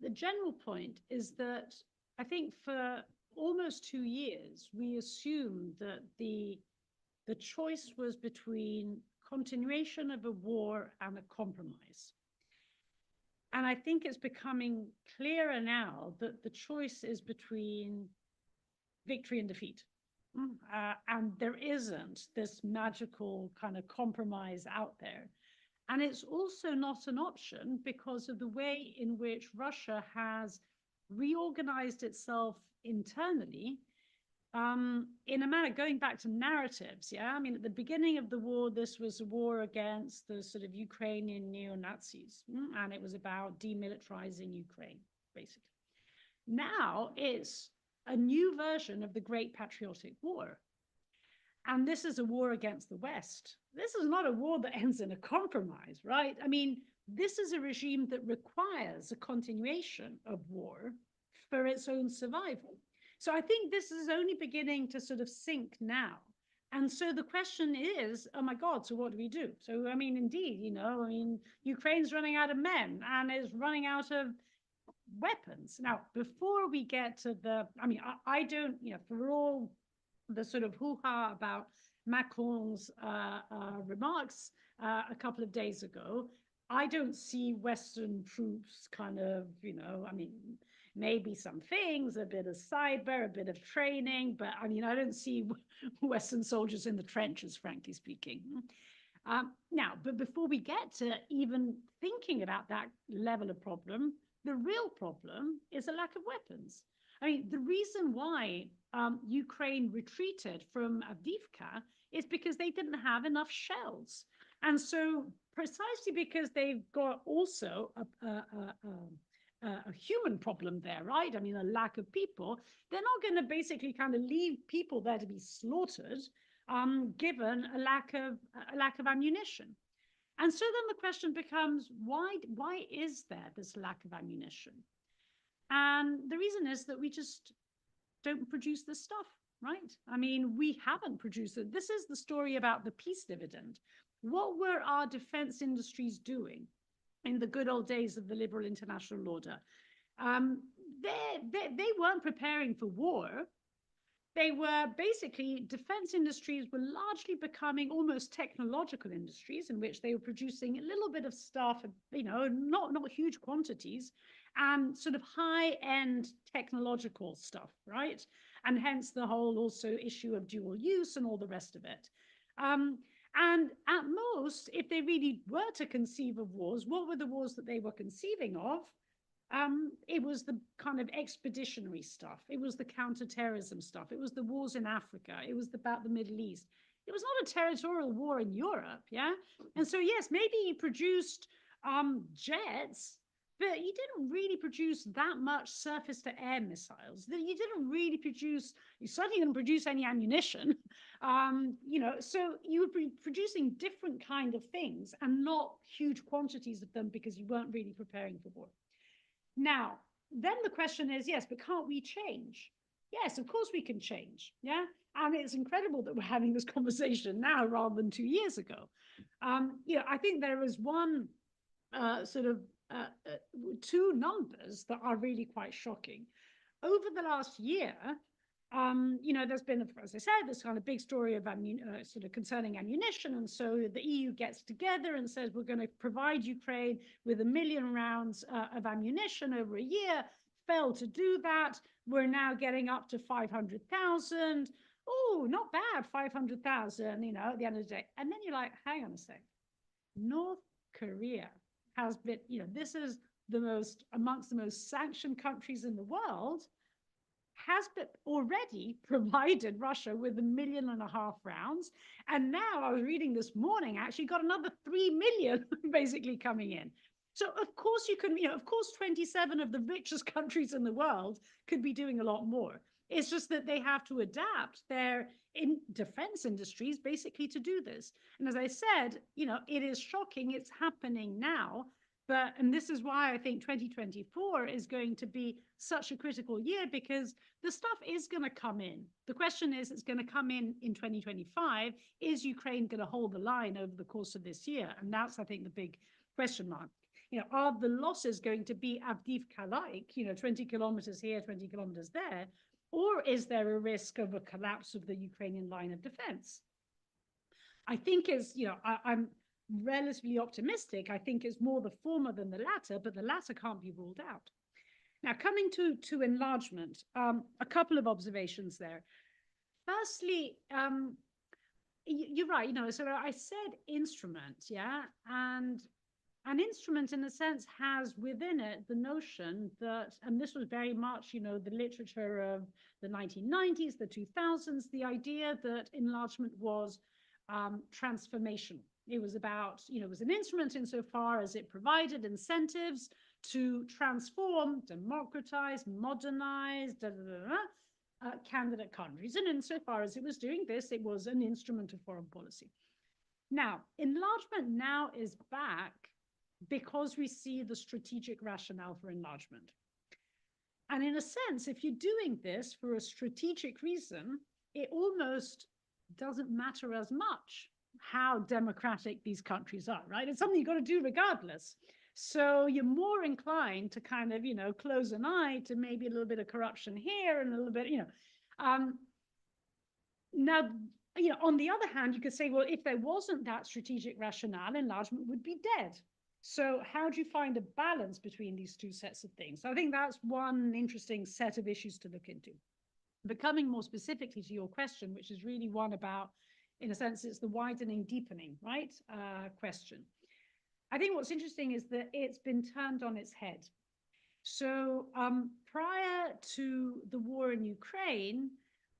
Speaker 5: The general point is that I think for almost 2 years, we assumed that the choice was between continuation of a war and a compromise. And I think it's becoming clearer now that the choice is between victory and defeat. And there isn't this magical kind of compromise out there. And it's also not an option because of the way in which Russia has reorganized itself internally, in a manner going back to narratives. Yeah, I mean, at the beginning of the war, this was a war against the sort of Ukrainian neo-Nazis, and it was about demilitarizing Ukraine, basically. Now it's a new version of the Great Patriotic War. And this is a war against the West. This is not a war that ends in a compromise, right? I mean, this is a regime that requires a continuation of war for its own survival. So I think this is only beginning to sort of sink now. And so the question is, oh my God, so what do we do? So, I mean, indeed, Ukraine's running out of men and is running out of weapons. Now, before we get to I don't, for all the sort of hoo-ha about Macron's remarks a couple of days ago, I don't see Western troops kind of, maybe some things, a bit of cyber, a bit of training, but I mean, I don't see Western soldiers in the trenches, frankly speaking. Now, but before we get to even thinking about that level of problem, the real problem is a lack of weapons. I mean, the reason why Ukraine retreated from Avdiivka is because they didn't have enough shells. And so precisely because they've got also a human problem there, right? I mean, a lack of people, they're not going to basically kind of leave people there to be slaughtered, given a lack of ammunition. And so then the question becomes, why is there this lack of ammunition? And the reason is that we just don't produce this stuff, right? I mean, we haven't produced it. This is the story about the peace dividend. What were our defense industries doing in the good old days of the liberal international order? They weren't preparing for war. They were basically, defense industries were largely becoming almost technological industries in which they were producing a little bit of stuff, you know, not huge quantities, and sort of high-end technological stuff, right? And hence the whole also issue of dual use and all the rest of it. And at most, if they really were to conceive of wars, what were the wars that they were conceiving of? It was the kind of expeditionary stuff. It was the counterterrorism stuff. It was the wars in Africa. It was about the Middle East. It was not a territorial war in Europe, yeah? And so, yes, maybe you produced jets, but you didn't really produce that much surface-to-air missiles. You didn't really produce, you certainly didn't produce any ammunition. You know, so you would be producing different kind of things and not huge quantities of them because you weren't really preparing for war. Now, then the question is, yes, but can't we change? Yes, of course we can change, yeah? And it's incredible that we're having this conversation now rather than 2 years ago. You know, I think there is one two numbers that are really quite shocking. Over the last year, you know, there's been, as I said, this kind of big story of sort of concerning ammunition. And so the EU gets together and says, we're going to provide Ukraine with 1 million rounds of ammunition over a year. Failed to do that. We're now getting up to 500,000. Oh, not bad, 500,000, you know, at the end of the day. And then you're like, hang on a sec. North Korea has been, you know, this is the most, amongst the most sanctioned countries in the world, has been already provided Russia with 1.5 million rounds. And now I was reading this morning, actually got another 3 million basically coming in. So of course you can, you know, of course 27 of the richest countries in the world could be doing a lot more. It's just that they have to adapt their defense industries basically to do this. And as I said, you know, it is shocking, it's happening now. But, and this is why I think 2024 is going to be such a critical year, because the stuff is going to come in. The question is, it's going to come in 2025. Is Ukraine going to hold the line over the course of this year? And that's, I think, the big question mark. You know, are the losses going to be Avdiivka-like, you know, 20 kilometers here, 20 kilometers there? Or is there a risk of a collapse of the Ukrainian line of defense? I think is, you know, I'm relatively optimistic. I think it's more the former than the latter, but the latter can't be ruled out. Now, coming to enlargement, a couple of observations there. Firstly, you're right, you know, so I said instrument, yeah, and an instrument in a sense has within it the notion that, and this was very much, you know, the literature of the 1990s, the 2000s, the idea that enlargement was transformational. It was about, you know, it was an instrument insofar as it provided incentives to transform, democratize, modernize, candidate countries. And insofar as it was doing this, it was an instrument of foreign policy. Now, enlargement now is back because we see the strategic rationale for enlargement. And in a sense, if you're doing this for a strategic reason, it almost doesn't matter as much how democratic these countries are, right? It's something you've got to do regardless. So you're more inclined to kind of, you know, close an eye to maybe a little bit of corruption here and a little bit, you know. Now, you know, on the other hand, you could say, well, if there wasn't that strategic rationale, enlargement would be dead. So how do you find a balance between these two sets of things? So I think that's one interesting set of issues to look into. But coming more specifically to your question, which is really one about, in a sense, it's the widening, deepening, right, question. I think what's interesting is that it's been turned on its head. So prior to the war in Ukraine,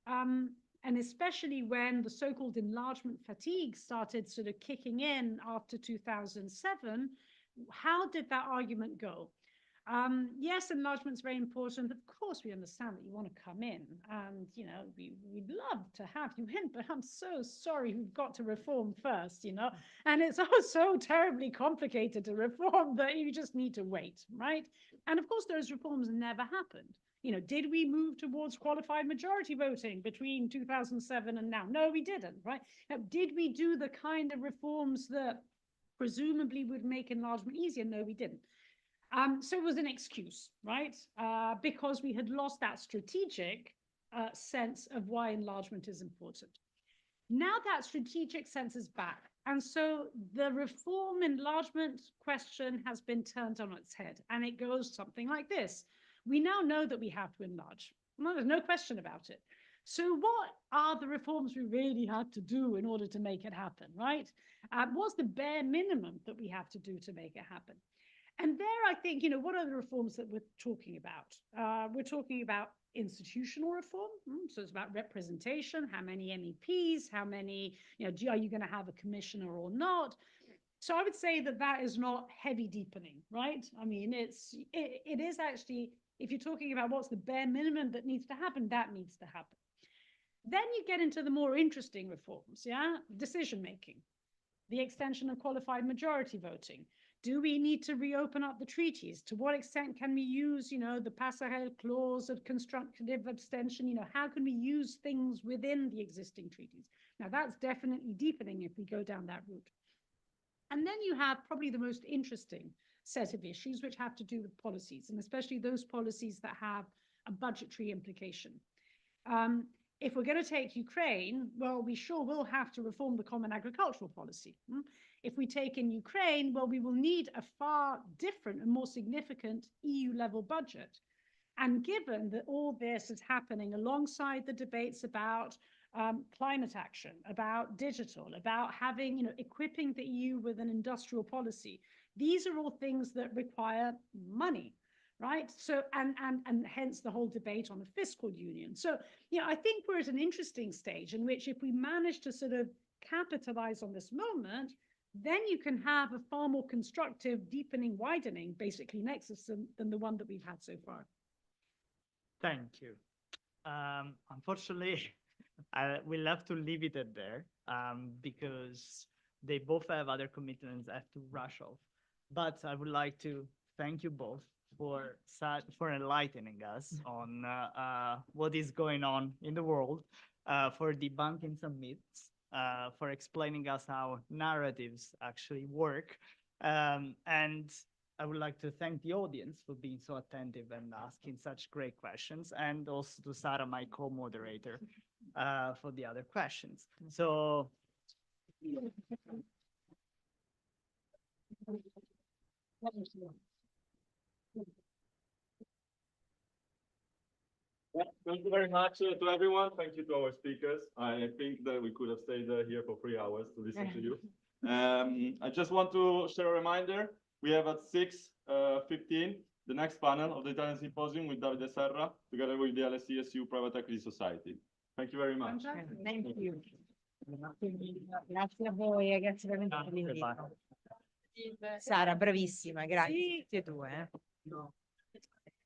Speaker 5: and especially when the so-called enlargement fatigue started sort of kicking in after 2007, how did that argument go? Yes, enlargement's very important. Of course, we understand that you want to come in and, you know, we'd love to have you in, but I'm so sorry, we've got to reform first, you know, and it's all so terribly complicated to reform that you just need to wait, right? And of course, those reforms never happened. You know, did we move towards qualified majority voting between 2007 and now? No, we didn't, right? Now, did we do the kind of reforms that presumably would make enlargement easier? No, we didn't. So it was an excuse, right? Because we had lost that strategic sense of why enlargement is important. Now that strategic sense is back. And so the reform enlargement question has been turned on its head. And it goes something like this. We now know that we have to enlarge. Well, there's no question about it. So what are the reforms we really have to do in order to make it happen, right? What's the bare minimum that we have to do to make it happen? And there, I think, you know, what are the reforms that we're talking about? We're talking about institutional reform. So it's about representation, how many MEPs, how many, you know, are you going to have a commissioner or not? So I would say that that is not heavy deepening, right? I mean, it is actually, if you're talking about what's the bare minimum that needs to happen, that needs to happen. Then you get into the more interesting reforms, yeah? Decision making, the extension of qualified majority voting. Do we need to reopen up the treaties? To what extent can we use, you know, the passerelle clause of constructive abstention? You know, how can we use things within the existing treaties? Now, that's definitely deepening if we go down that route. And then you have probably the most interesting set of issues which have to do with policies, and especially those policies that have a budgetary implication. If we're going to take Ukraine, well, we sure will have to reform the common agricultural policy. If we take in Ukraine, well, we will need a far different and more significant EU-level budget. And given that all this is happening alongside the debates about climate action, about digital, about having, you know, equipping the EU with an industrial policy, these are all things that require money. Right. So, and hence the whole debate on the fiscal union. So, you know, I think we're at an interesting stage in which if we manage to sort of capitalize on this moment, then you can have a far more constructive, deepening, widening, basically nexus than the one that we've had so far.
Speaker 3: Thank you. Unfortunately, we'll have to leave it at there because they both have other commitments I have to rush off. But I would like to thank you both for enlightening us on what is going on in the world, for debunking some myths, for explaining us how narratives actually work. And I would like to thank the audience for being so attentive and asking such great questions, and also to Sarah, my co-moderator, for the other questions. So.
Speaker 1: Thank you very much to everyone. Thank you to our speakers. I think that we could have stayed here for 3 hours to listen to you. I just want to share a reminder. We have at 6:15 the next panel of the Italian Symposium with Davide Serra, together with the LSE-SU Private Equity Society. Thank you very much.
Speaker 6: Thank you. Grazie a voi, ragazzi, veramente per l'invito. Sara, bravissima, grazie. Tutti e due.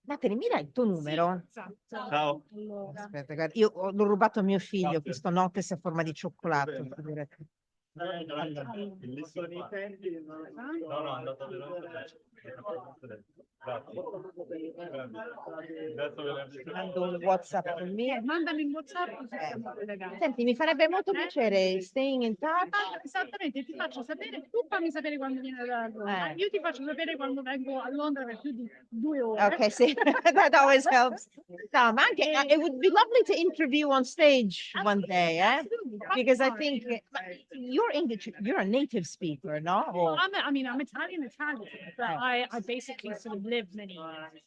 Speaker 6: Nathalie, mi dai il tuo numero?
Speaker 9: Ciao.
Speaker 6: Aspetta, guarda, io l'ho rubato a mio figlio, questo notes a forma di cioccolato.
Speaker 1: Bellissimo. No, è andato veramente bene.
Speaker 6: Mando un WhatsApp con me.
Speaker 5: Mandami un WhatsApp così siamo collegati.
Speaker 6: Senti, mi farebbe molto piacere staying in touch.
Speaker 5: Esattamente, ti faccio sapere, tu fammi sapere quando vieni a Londra. Io ti faccio sapere quando vengo a Londra per più di 2 ore.
Speaker 6: Okay, see, that always helps. No, ma anche, it would be lovely to interview on stage one day, because I think you're English, you're a native speaker, no?
Speaker 5: Well, I'm Italian, but I basically sort of lived many years.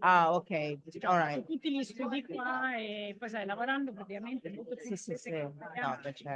Speaker 6: Ah, ok, all right.
Speaker 5: Tutti gli studi qua e poi sai, lavorando praticamente molto più
Speaker 6: Sì, sì, sì. No, beh, certo.